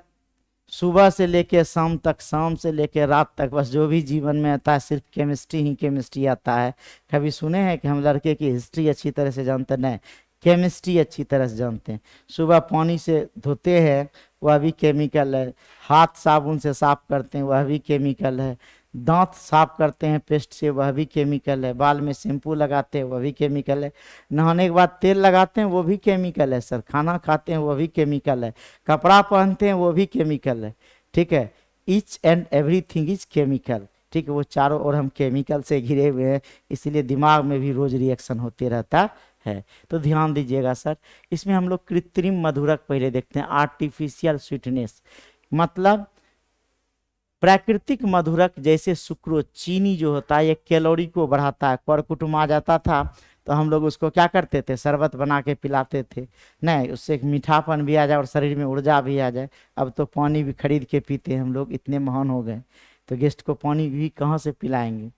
सुबह से लेके शाम तक, शाम से लेके रात तक, बस जो भी जीवन में आता है सिर्फ केमिस्ट्री ही केमिस्ट्री आता है। कभी सुने हैं कि हम लड़के की हिस्ट्री अच्छी तरह से जानते? नहीं, केमिस्ट्री अच्छी तरह से जानते हैं। सुबह पानी से धोते हैं, वह भी केमिकल है। हाथ साबुन से साफ करते हैं, वह भी केमिकल है। दांत साफ करते हैं पेस्ट से, वह भी केमिकल है। बाल में शैम्पू लगाते हैं, वह भी केमिकल है। नहाने के बाद तेल लगाते हैं, वो भी केमिकल है सर। खाना खाते हैं, वो भी केमिकल है। कपड़ा पहनते हैं, वो भी केमिकल है। ठीक है, each and everything is chemical. ठीक है, वो चारों ओर हम केमिकल से घिरे हुए हैं, इसीलिए दिमाग में भी रोज रिएक्शन होते रहता है। तो ध्यान दीजिएगा सर, इसमें हम लोग कृत्रिम मधुरक पहले देखते हैं। आर्टिफिशियल स्वीटनेस मतलब प्राकृतिक मधुरक जैसे सुक्रोज, चीनी जो होता है ये कैलोरी को बढ़ाता है। कर कुटुम आ जाता था तो हम लोग उसको क्या करते थे, शरबत बना के पिलाते थे। नहीं, उससे एक मीठापन भी आ जाए और शरीर में ऊर्जा भी आ जाए। अब तो पानी भी खरीद के पीते हैं हम लोग, इतने महान हो गए, तो गेस्ट को पानी भी कहाँ से पिलाएंगे।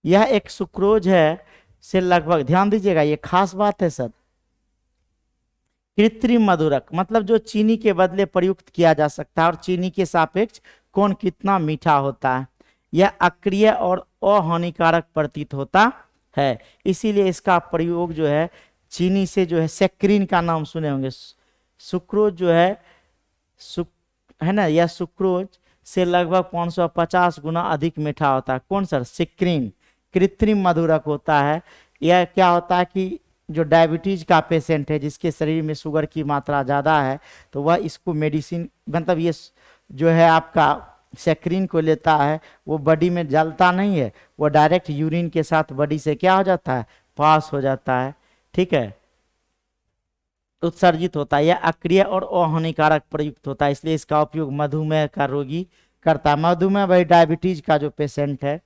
यह एक सुक्रोज है से लगभग, ध्यान दीजिएगा ये खास बात है सर। कृत्रिम मधुरक मतलब जो चीनी के बदले प्रयुक्त किया जा सकता है और चीनी के सापेक्ष कौन कितना मीठा होता है। यह अक्रिय और अहानिकारक प्रतीत होता है, इसीलिए इसका प्रयोग जो है चीनी से जो है, सेक्रीन का नाम सुने होंगे। सुक्रोज जो है है ना, यह सुक्रोज से लगभग 550 गुना अधिक मीठा होता है। कौन सर? सेक्रीन कृत्रिम मधुरक होता है। यह क्या होता है कि जो डायबिटीज का पेशेंट है, जिसके शरीर में शुगर की मात्रा ज़्यादा है, तो वह इसको मेडिसिन मतलब ये जो है आपका सेक्रीन को लेता है, वो बॉडी में जलता नहीं है, वो डायरेक्ट यूरिन के साथ बॉडी से क्या हो जाता है, पास हो जाता है। ठीक है, उत्सर्जित होता है। यह अक्रिय और अहानिकारक प्रयुक्त होता है, इसलिए इसका उपयोग मधुमेह का रोगी करता है। मधुमेह भाई डायबिटीज का जो पेशेंट है।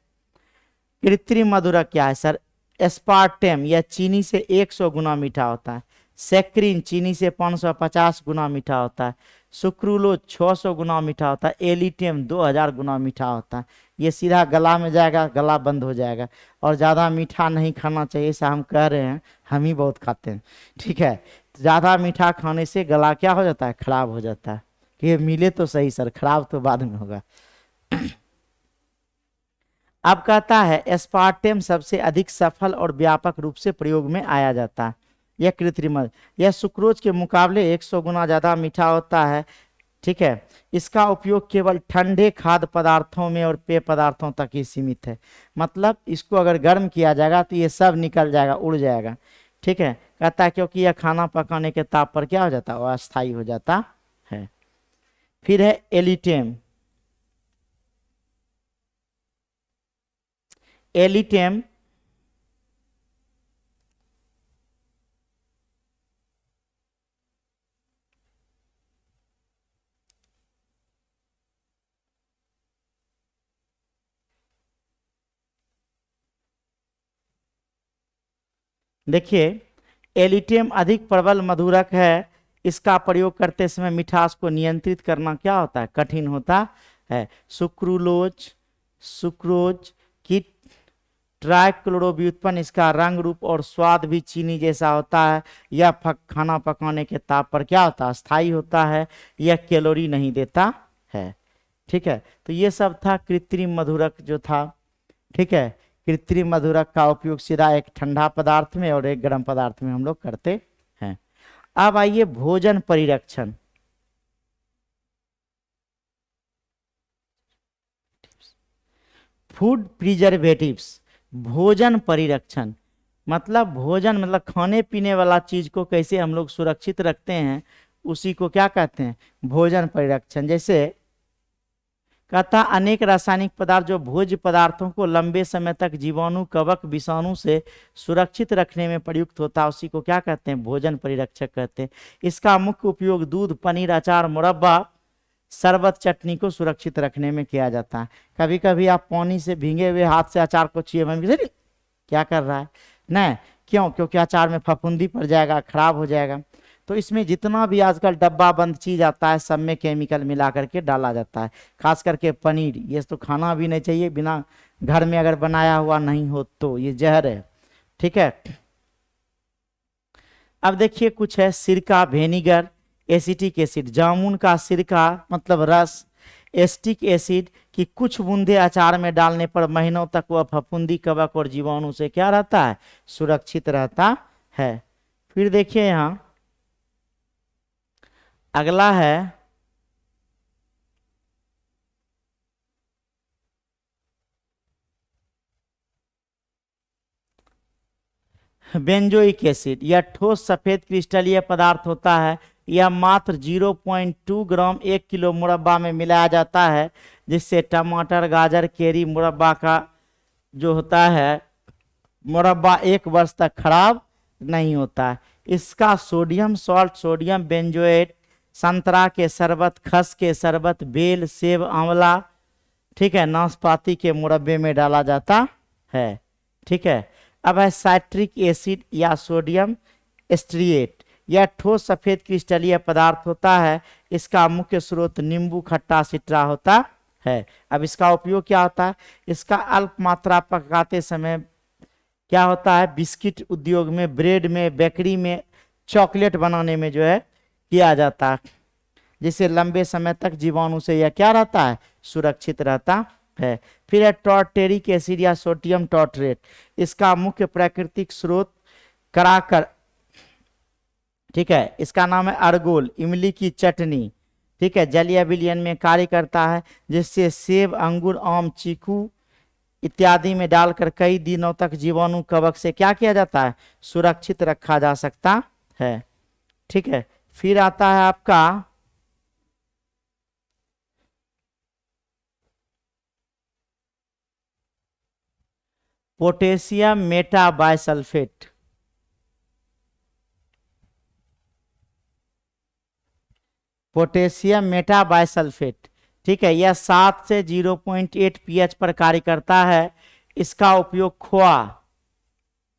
कृत्रिम मधुरक क्या है सर? एस्पार्टेम यह चीनी से 100 गुना मीठा होता है। सेक्रीन चीनी से 550 गुना मीठा होता है। सुक्रूलोज 600 गुना मीठा होता है। एलिटेम 2000 गुना मीठा होता है। ये सीधा गला में जाएगा, गला बंद हो जाएगा। और ज़्यादा मीठा नहीं खाना चाहिए, ऐसा हम कह रहे हैं, हम ही बहुत खाते हैं। ठीक है, ज़्यादा मीठा खाने से गला क्या हो जाता है, खराब हो जाता है। कि ये मिले तो सही सर, खराब तो बाद में होगा। अब कहता है एस्पार्टेम सबसे अधिक सफल और व्यापक रूप से प्रयोग में आया जाता है। यह कृत्रिम, यह सुक्रोज के मुकाबले 100 गुना ज्यादा मीठा होता है। ठीक है, इसका उपयोग केवल ठंडे खाद्य पदार्थों में और पेय पदार्थों तक ही सीमित है। मतलब इसको अगर गर्म किया जाएगा तो ये सब निकल जाएगा, उड़ जाएगा। ठीक है, कहता है क्योंकि यह खाना पकाने के ताप पर क्या हो जाता है, वो अस्थायी हो जाता है। फिर है एलिटेम। एलिटेम देखिए, एलिटेम अधिक प्रबल मधुरक है। इसका प्रयोग करते समय मिठास को नियंत्रित करना क्या होता है, कठिन होता है। सुक्रूलोज सुक्रोज की ट्राइक्लोरोव्युत्पन्न, इसका रंग रूप और स्वाद भी चीनी जैसा होता है। यह खाना पकाने के ताप पर क्या होता है, स्थायी होता है। यह कैलोरी नहीं देता है। ठीक है, तो ये सब था कृत्रिम मधुरक जो था। ठीक है, कृत्रिम मधुरक का उपयोग सीधा एक ठंडा पदार्थ में और एक गर्म पदार्थ में हम लोग करते हैं। अब आइए भोजन परिरक्षण। फूड प्रिजर्वेटिव्स, भोजन परिरक्षण मतलब भोजन मतलब खाने पीने वाला चीज को कैसे हम लोग सुरक्षित रखते हैं, उसी को क्या कहते हैं, भोजन परिरक्षण। जैसे कहता अनेक रासायनिक पदार्थ जो भोज्य पदार्थों को लंबे समय तक जीवाणु, कवक, विषाणु से सुरक्षित रखने में प्रयुक्त होता है, उसी को क्या कहते हैं, भोजन परिरक्षक कहते हैं। इसका मुख्य उपयोग दूध, पनीर, अचार, मुरब्बा, शरबत, चटनी को सुरक्षित रखने में किया जाता है। कभी कभी आप पानी से भीगे हुए हाथ से अचार को छुए, मम्मी क्या कर रहा है, नहीं क्यों, क्योंकि अचार में फफूंदी पड़ जाएगा, खराब हो जाएगा। तो इसमें जितना भी आजकल डब्बा बंद चीज आता है, सब में केमिकल मिला करके डाला जाता है। खास करके पनीर, ये तो खाना भी नहीं चाहिए, बिना घर में अगर बनाया हुआ नहीं हो तो ये जहर है। ठीक है, अब देखिए कुछ है सिरका, वेनिगर, एसिटिक एसिड, जामुन का सिरका मतलब रस, एसिटिक एसिड कि कुछ बूंदे अचार में डालने पर महीनों तक वह फफूंदी, कवक और जीवाणु से क्या रहता है, सुरक्षित रहता है। फिर देखिए यहाँ अगला है बेंजोइक एसिड। यह ठोस सफेद क्रिस्टलीय पदार्थ होता है। यह मात्र 0.2 ग्राम 1 किलो मुरब्बा में मिलाया जाता है, जिससे टमाटर, गाजर, केरी मुरब्बा का जो होता है मुरब्बा 1 वर्ष तक खराब नहीं होता है। इसका सोडियम सॉल्ट, सोडियम बेंजोएट, संतरा के शरबत, खस के शरबत, बेल, सेब, आंवला, ठीक है, नाशपाती के मुरब्बे में डाला जाता है। ठीक है, अब है साइट्रिक एसिड या सोडियम स्ट्रिएट। यह ठोस सफेद क्रिस्टलीय पदार्थ होता है। इसका मुख्य स्रोत नींबू, खट्टा, सिट्रा होता है। अब इसका उपयोग क्या होता है, इसका अल्प मात्रा पकाते समय क्या होता है, बिस्किट उद्योग में, ब्रेड में, बेकरी में, चॉकलेट बनाने में जो है किया जाता है, जिससे लंबे समय तक जीवाणु से यह क्या रहता है, सुरक्षित रहता है। फिर है टॉर्टेरिक एसिड या सोडियम टॉर्टरेट। इसका मुख्य प्राकृतिक स्रोत कराकर, ठीक है, इसका नाम है अर्गोल, इमली की चटनी, ठीक है, जलीय विलयन में कार्य करता है, जिससे सेब, अंगूर, आम, चीकू इत्यादि में डालकर कई दिनों तक जीवाणु, कवक से क्या किया जाता है, सुरक्षित रखा जा सकता है। ठीक है, फिर आता है आपका पोटेशियम मेटाबाइसल्फेट। पोटेशियम मेटाबाइसल्फेट, ठीक है, यह 7 से 0.8 pH पर कार्य करता है। इसका उपयोग खोआ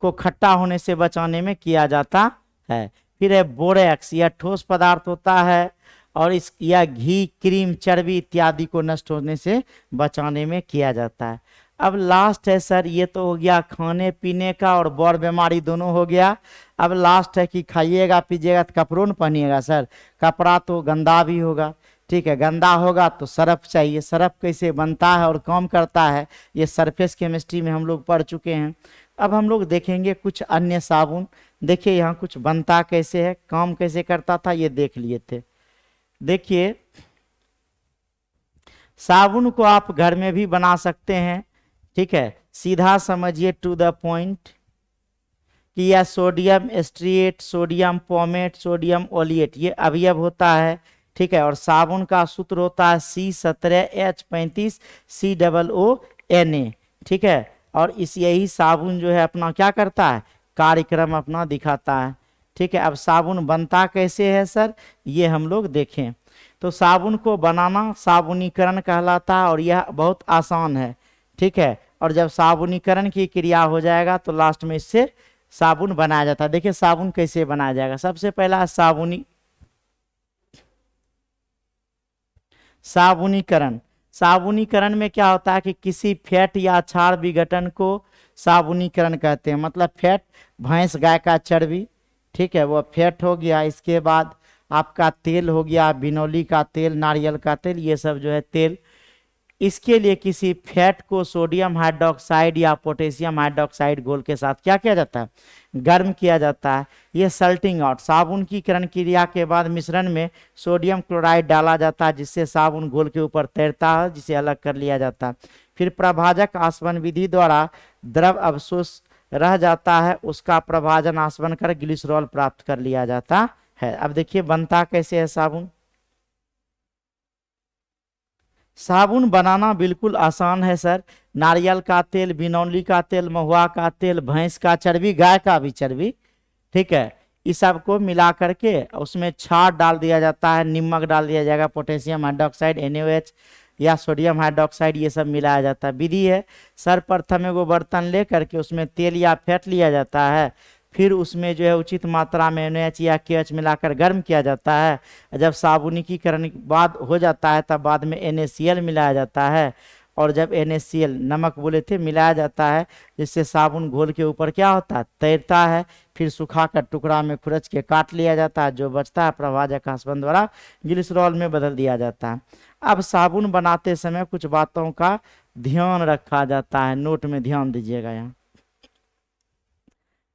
को खट्टा होने से बचाने में किया जाता है। फिर है बोरेक्स। यह ठोस पदार्थ होता है और इस यह घी, क्रीम, चर्बी इत्यादि को नष्ट होने से बचाने में किया जाता है। अब लास्ट है सर, ये तो हो गया खाने पीने का और बौर बीमारी दोनों हो गया। अब लास्ट है कि खाइएगा पीजिएगा तो कपड़ों न पहनिएगा सर, कपड़ा तो गंदा भी होगा। ठीक है, गंदा होगा तो सरफ चाहिए। सरफ कैसे बनता है और काम करता है, ये सरफेस केमिस्ट्री में हम लोग पढ़ चुके हैं। अब हम लोग देखेंगे कुछ अन्य साबुन। देखिए यहाँ कुछ बनता कैसे है, काम कैसे करता था, ये देख लिए थे। देखिए साबुन को आप घर में भी बना सकते हैं। ठीक है, सीधा समझिए, टू द पॉइंट, कि यह सोडियम स्ट्रिएट, सोडियम पोमेट, सोडियम ओलिएट ये अवयव होता है। ठीक है, और साबुन का सूत्र होता है C17H35COONA। ठीक है, और इस यही साबुन जो है अपना क्या करता है, कार्यक्रम अपना दिखाता है। ठीक है, अब साबुन बनता कैसे है सर, ये हम लोग देखें। तो साबुन को बनाना साबुनीकरण कहलाता है और यह बहुत आसान है। ठीक है, और जब साबुनीकरण की क्रिया हो जाएगा तो लास्ट में इससे साबुन बनाया जाता है। देखिए साबुन कैसे बनाया जाएगा। सबसे पहला साबुनीकरण। साबुनीकरण में क्या होता है कि किसी फैट या क्षार विघटन को साबुनीकरण कहते हैं। मतलब फैट, भैंस गाय का चर्बी, ठीक है, वो फैट हो गया। इसके बाद आपका तेल हो गया, बिनौली का तेल, नारियल का तेल, ये सब जो है तेल। इसके लिए किसी फैट को सोडियम हाइड्रोक्साइड या पोटेशियम हाइड्रोक्साइड घोल के साथ क्या किया जाता है, गर्म किया जाता है। ये सल्टिंग आउट, साबुन की करण क्रिया के बाद मिश्रण में सोडियम क्लोराइड डाला जाता है, जिससे साबुन घोल के ऊपर तैरता है, जिसे अलग कर लिया जाता है। फिर प्रभाजक आसवन विधि द्वारा द्रव अवशोष रह जाता है, उसका प्रभाजन आसवन कर ग्लिसरॉल प्राप्त कर लिया जाता है। अब देखिए बनता कैसे है साबुन। साबुन बनाना बिल्कुल आसान है सर। नारियल का तेल, बिनौली का तेल, महुआ का तेल, भैंस का चर्बी, गाय का भी चर्बी, ठीक है, इस सब को मिला करके उसमें क्षार डाल दिया जाता है, नमक डाल दिया जाएगा, पोटेशियम हाइड्रोक्साइड NaOH या सोडियम हाइड्रोक्साइड ये सब मिलाया जाता है। विधि है, सर्वप्रथम एगो बर्तन ले करके उसमें तेल या फैट लिया जाता है, फिर उसमें जो है उचित मात्रा में NaOH या KH मिलाकर गर्म किया जाता है। जब साबुनीकरण बाद हो जाता है तब बाद में NaCl मिलाया जाता है और जब NaCl नमक बोले थे मिलाया जाता है, जिससे साबुन घोल के ऊपर क्या होता है, तैरता है, फिर सुखा कर टुकड़ा में खुरच के काट लिया जाता है, जो बचता है प्रवाहजक आसबंद द्वारा ग्लिसरॉल में बदल दिया जाता है। अब साबुन बनाते समय कुछ बातों का ध्यान रखा जाता है, नोट में ध्यान दीजिएगा। यहाँ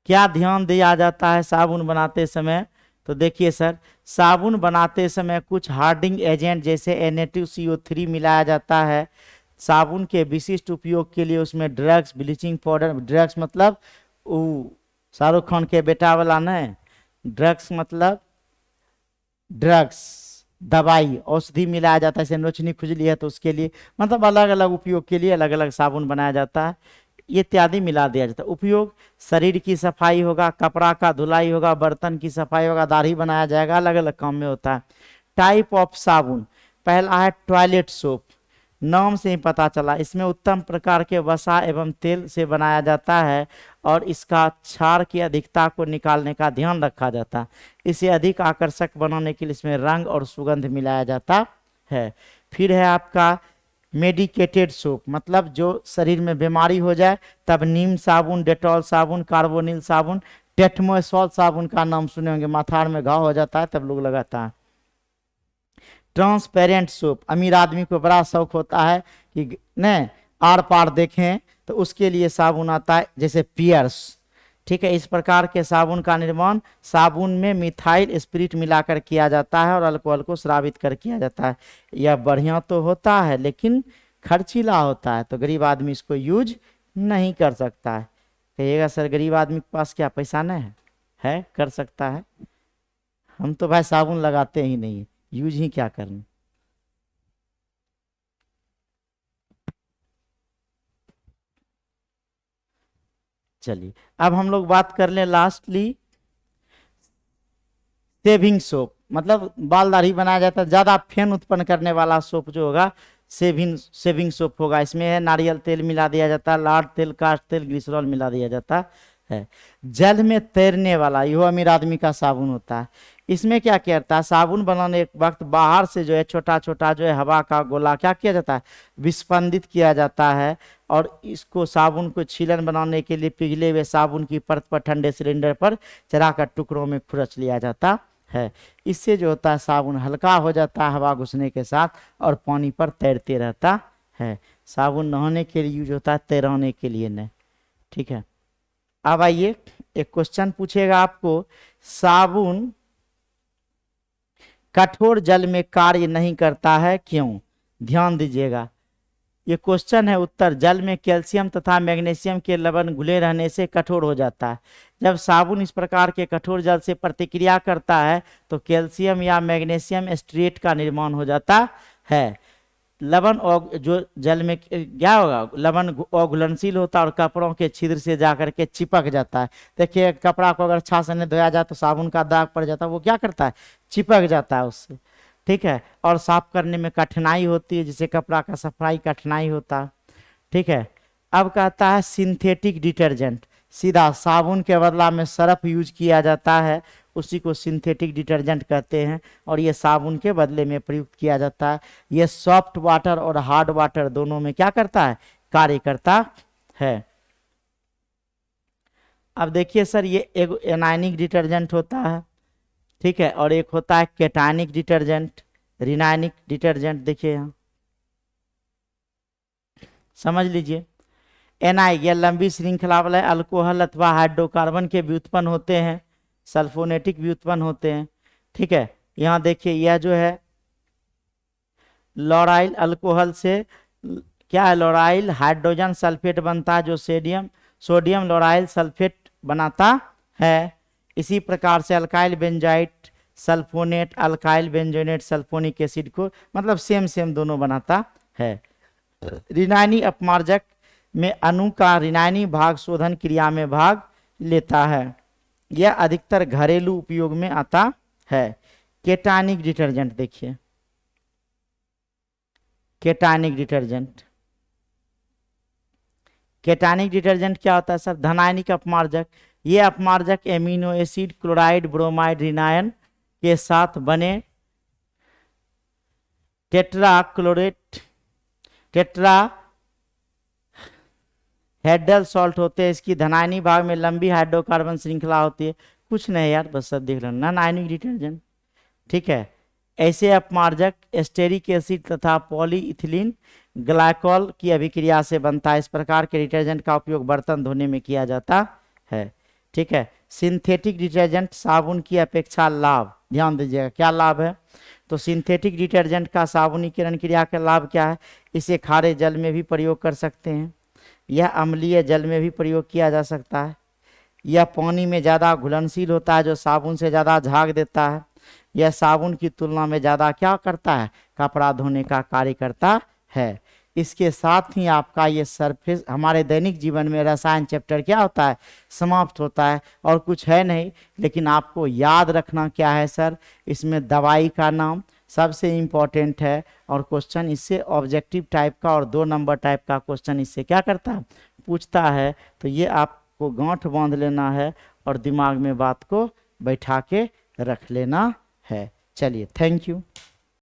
क्या ध्यान दिया जाता है साबुन बनाते समय, तो देखिए सर, साबुन बनाते समय कुछ हार्डिंग एजेंट जैसे Na2CO3 मिलाया जाता है। साबुन के विशिष्ट उपयोग के लिए उसमें ड्रग्स, ब्लीचिंग पाउडर, ड्रग्स मतलब शाहरुख खान के बेटा वाला नहीं, ड्रग्स मतलब ड्रग्स, दवाई, औषधि मिलाया जाता है। जैसे नोचनी खुजली है तो उसके लिए, मतलब अलग अलग उपयोग के लिए अलग अलग साबुन बनाया जाता है, ये इत्यादि मिला दिया जाता है। उपयोग शरीर की सफाई होगा, कपड़ा का धुलाई होगा, बर्तन की सफाई होगा, दाढ़ी बनाया जाएगा, अलग अलग काम में होता है। टाइप ऑफ साबुन, पहला है टॉयलेट सोप, नाम से ही पता चला, इसमें उत्तम प्रकार के वसा एवं तेल से बनाया जाता है और इसका क्षार की अधिकता को निकालने का ध्यान रखा जाता है। इसे अधिक आकर्षक बनाने के लिए इसमें रंग और सुगंध मिलाया जाता है। फिर है आपका मेडिकेटेड सोप, मतलब जो शरीर में बीमारी हो जाए तब नीम साबुन, डेटॉल साबुन, कार्बोनिल साबुन, टेटमोसॉल साबुन का नाम सुने होंगे, माथाड़ में घाव हो जाता है तब लोग लगाता है। ट्रांसपेरेंट सोप, अमीर आदमी को बड़ा शौक होता है कि न आर पार देखें, तो उसके लिए साबुन आता है जैसे पियर्स, ठीक है। इस प्रकार के साबुन का निर्माण साबुन में मिथाइल स्पिरिट मिलाकर किया जाता है और अल्कोहल को स्रावित कर किया जाता है। यह बढ़िया तो होता है लेकिन खर्चीला होता है, तो गरीब आदमी इसको यूज नहीं कर सकता है। कहिएगा सर गरीब आदमी के पास क्या पैसा नहीं है कर सकता है? हम तो भाई साबुन लगाते ही नहीं, यूज ही क्या करना। चलिए अब हम लोग बात कर लें लास्टली सेविंग सोप, मतलब बाल दाढ़ी बनाया जाता है, ज्यादा फेन उत्पन्न करने वाला सोप जो होगा सेविंग सोप होगा। इसमें है नारियल तेल मिला दिया जाता है, लाड तेल, काठ तेल, ग्लिसरॉल मिला दिया जाता है। जल में तैरने वाला, यह अमीर आदमी का साबुन होता है। इसमें क्या करता है, साबुन बनाने के वक्त बाहर से जो है छोटा छोटा जो है हवा का गोला क्या किया जाता है, विस्पंदित किया जाता है और इसको साबुन को छीलन बनाने के लिए पिघले हुए साबुन की परत पर ठंडे सिलेंडर पर चढ़ाकर टुकड़ों में खुरच लिया जाता है। इससे जो होता है साबुन हल्का हो जाता है हवा घुसने के साथ और पानी पर तैरते रहता है। साबुन नहाने के लिए यूज होता है, तैराने के लिए नहीं, ठीक है। अब आइए एक क्वेश्चन पूछेगा आपको, साबुन कठोर जल में कार्य नहीं करता है क्यों? ध्यान दीजिएगा, ये क्वेश्चन है। उत्तर, जल में कैल्शियम तथा मैग्नीशियम के लवण घुले रहने से कठोर हो जाता है। जब साबुन इस प्रकार के कठोर जल से प्रतिक्रिया करता है तो कैल्शियम या मैग्नीशियम एस्ट्रेट का निर्माण हो जाता है। लवण और जो जल में क्या होगा, लवण अघुलनशील होता है और कपड़ों के छिद्र से जाकर के चिपक जाता है। देखिए कपड़ा को अगर अच्छा से नहीं धोया जाए तो साबुन का दाग पड़ जाता है, वो क्या करता है, चिपक जाता है उससे, ठीक है, और साफ करने में कठिनाई होती है, जिससे कपड़ा का सफाई कठिनाई होता है, ठीक है। अब कहता है सिंथेटिक डिटर्जेंट, सीधा साबुन के बदला में सर्फ यूज किया जाता है, उसी को सिंथेटिक डिटर्जेंट कहते हैं और ये साबुन के बदले में प्रयुक्त किया जाता है। ये सॉफ्ट वाटर और हार्ड वाटर दोनों में क्या करता है, कार्य करता है। अब देखिए सर, ये एक एनायनिक डिटर्जेंट होता है, ठीक है, और एक होता है केटायनिक डिटर्जेंट, रिनायनिक डिटर्जेंट। देखिए यहाँ समझ लीजिए, एनआई यह लंबी श्रृंखला वाले अल्कोहल अथवा हाइड्रोकार्बन के व्युत्पन्न होते हैं, सल्फोनेटिक भी उत्पन्न होते हैं, ठीक है। यहाँ देखिए यह जो है लॉराइल अल्कोहल से क्या है, लॉराइल हाइड्रोजन सल्फेट बनता है जो सोडियम लॉराइल सल्फेट बनाता है। इसी प्रकार से अल्काइल बेंजाइट सल्फोनेट, अल्काइल बेंजोनेट सल्फोनिक एसिड को, मतलब सेम दोनों बनाता है। रिनाइनी अपमार्जक में अणु का रिनाइनी भाग शोधन क्रिया में भाग लेता है। यह अधिकतर घरेलू उपयोग में आता है। केटायनिक डिटर्जेंट, देखिए केटायनिक डिटर्जेंट, केटायनिक डिटर्जेंट क्या होता है सर, धनायनिक अपमार्जक। ये अपमार्जक एमिनो एसिड, क्लोराइड, ब्रोमाइड, रिनायन के साथ बने टेट्रा हेडल सॉल्ट होते हैं, इसकी धनायनी भाग में लंबी हाइड्रोकार्बन श्रृंखला होती है। कुछ नहीं यार, बस सब देख लो, नॉन आयनिक डिटर्जेंट। ठीक है, ऐसे अपमार्जक एस्टेरिक एसिड तथा पॉलीइथिलीन ग्लाइकॉल की अभिक्रिया से बनता है। इस प्रकार के डिटर्जेंट का उपयोग बर्तन धोने में किया जाता है। ठीक है, सिंथेटिक डिटर्जेंट साबुन की अपेक्षा लाभ, ध्यान दीजिएगा क्या लाभ है। तो सिंथेटिक डिटर्जेंट का साबुनीकरण क्रिया का लाभ क्या है, इसे खारे जल में भी प्रयोग कर सकते हैं, यह अम्लीय जल में भी प्रयोग किया जा सकता है, यह पानी में ज़्यादा घुलनशील होता है जो साबुन से ज़्यादा झाग देता है, यह साबुन की तुलना में ज़्यादा क्या करता है, कपड़ा धोने का कार्य करता है। इसके साथ ही आपका ये सरफेस हमारे दैनिक जीवन में रसायन चैप्टर क्या होता है, समाप्त होता है। और कुछ है नहीं, लेकिन आपको याद रखना क्या है सर, इसमें दवाई का नाम सबसे इम्पोर्टेंट है, और क्वेश्चन इससे ऑब्जेक्टिव टाइप का और 2 नंबर टाइप का क्वेश्चन इससे क्या करता है, पूछता है। तो ये आपको गांठ बांध लेना है और दिमाग में बात को बैठा के रख लेना है। चलिए, थैंक यू।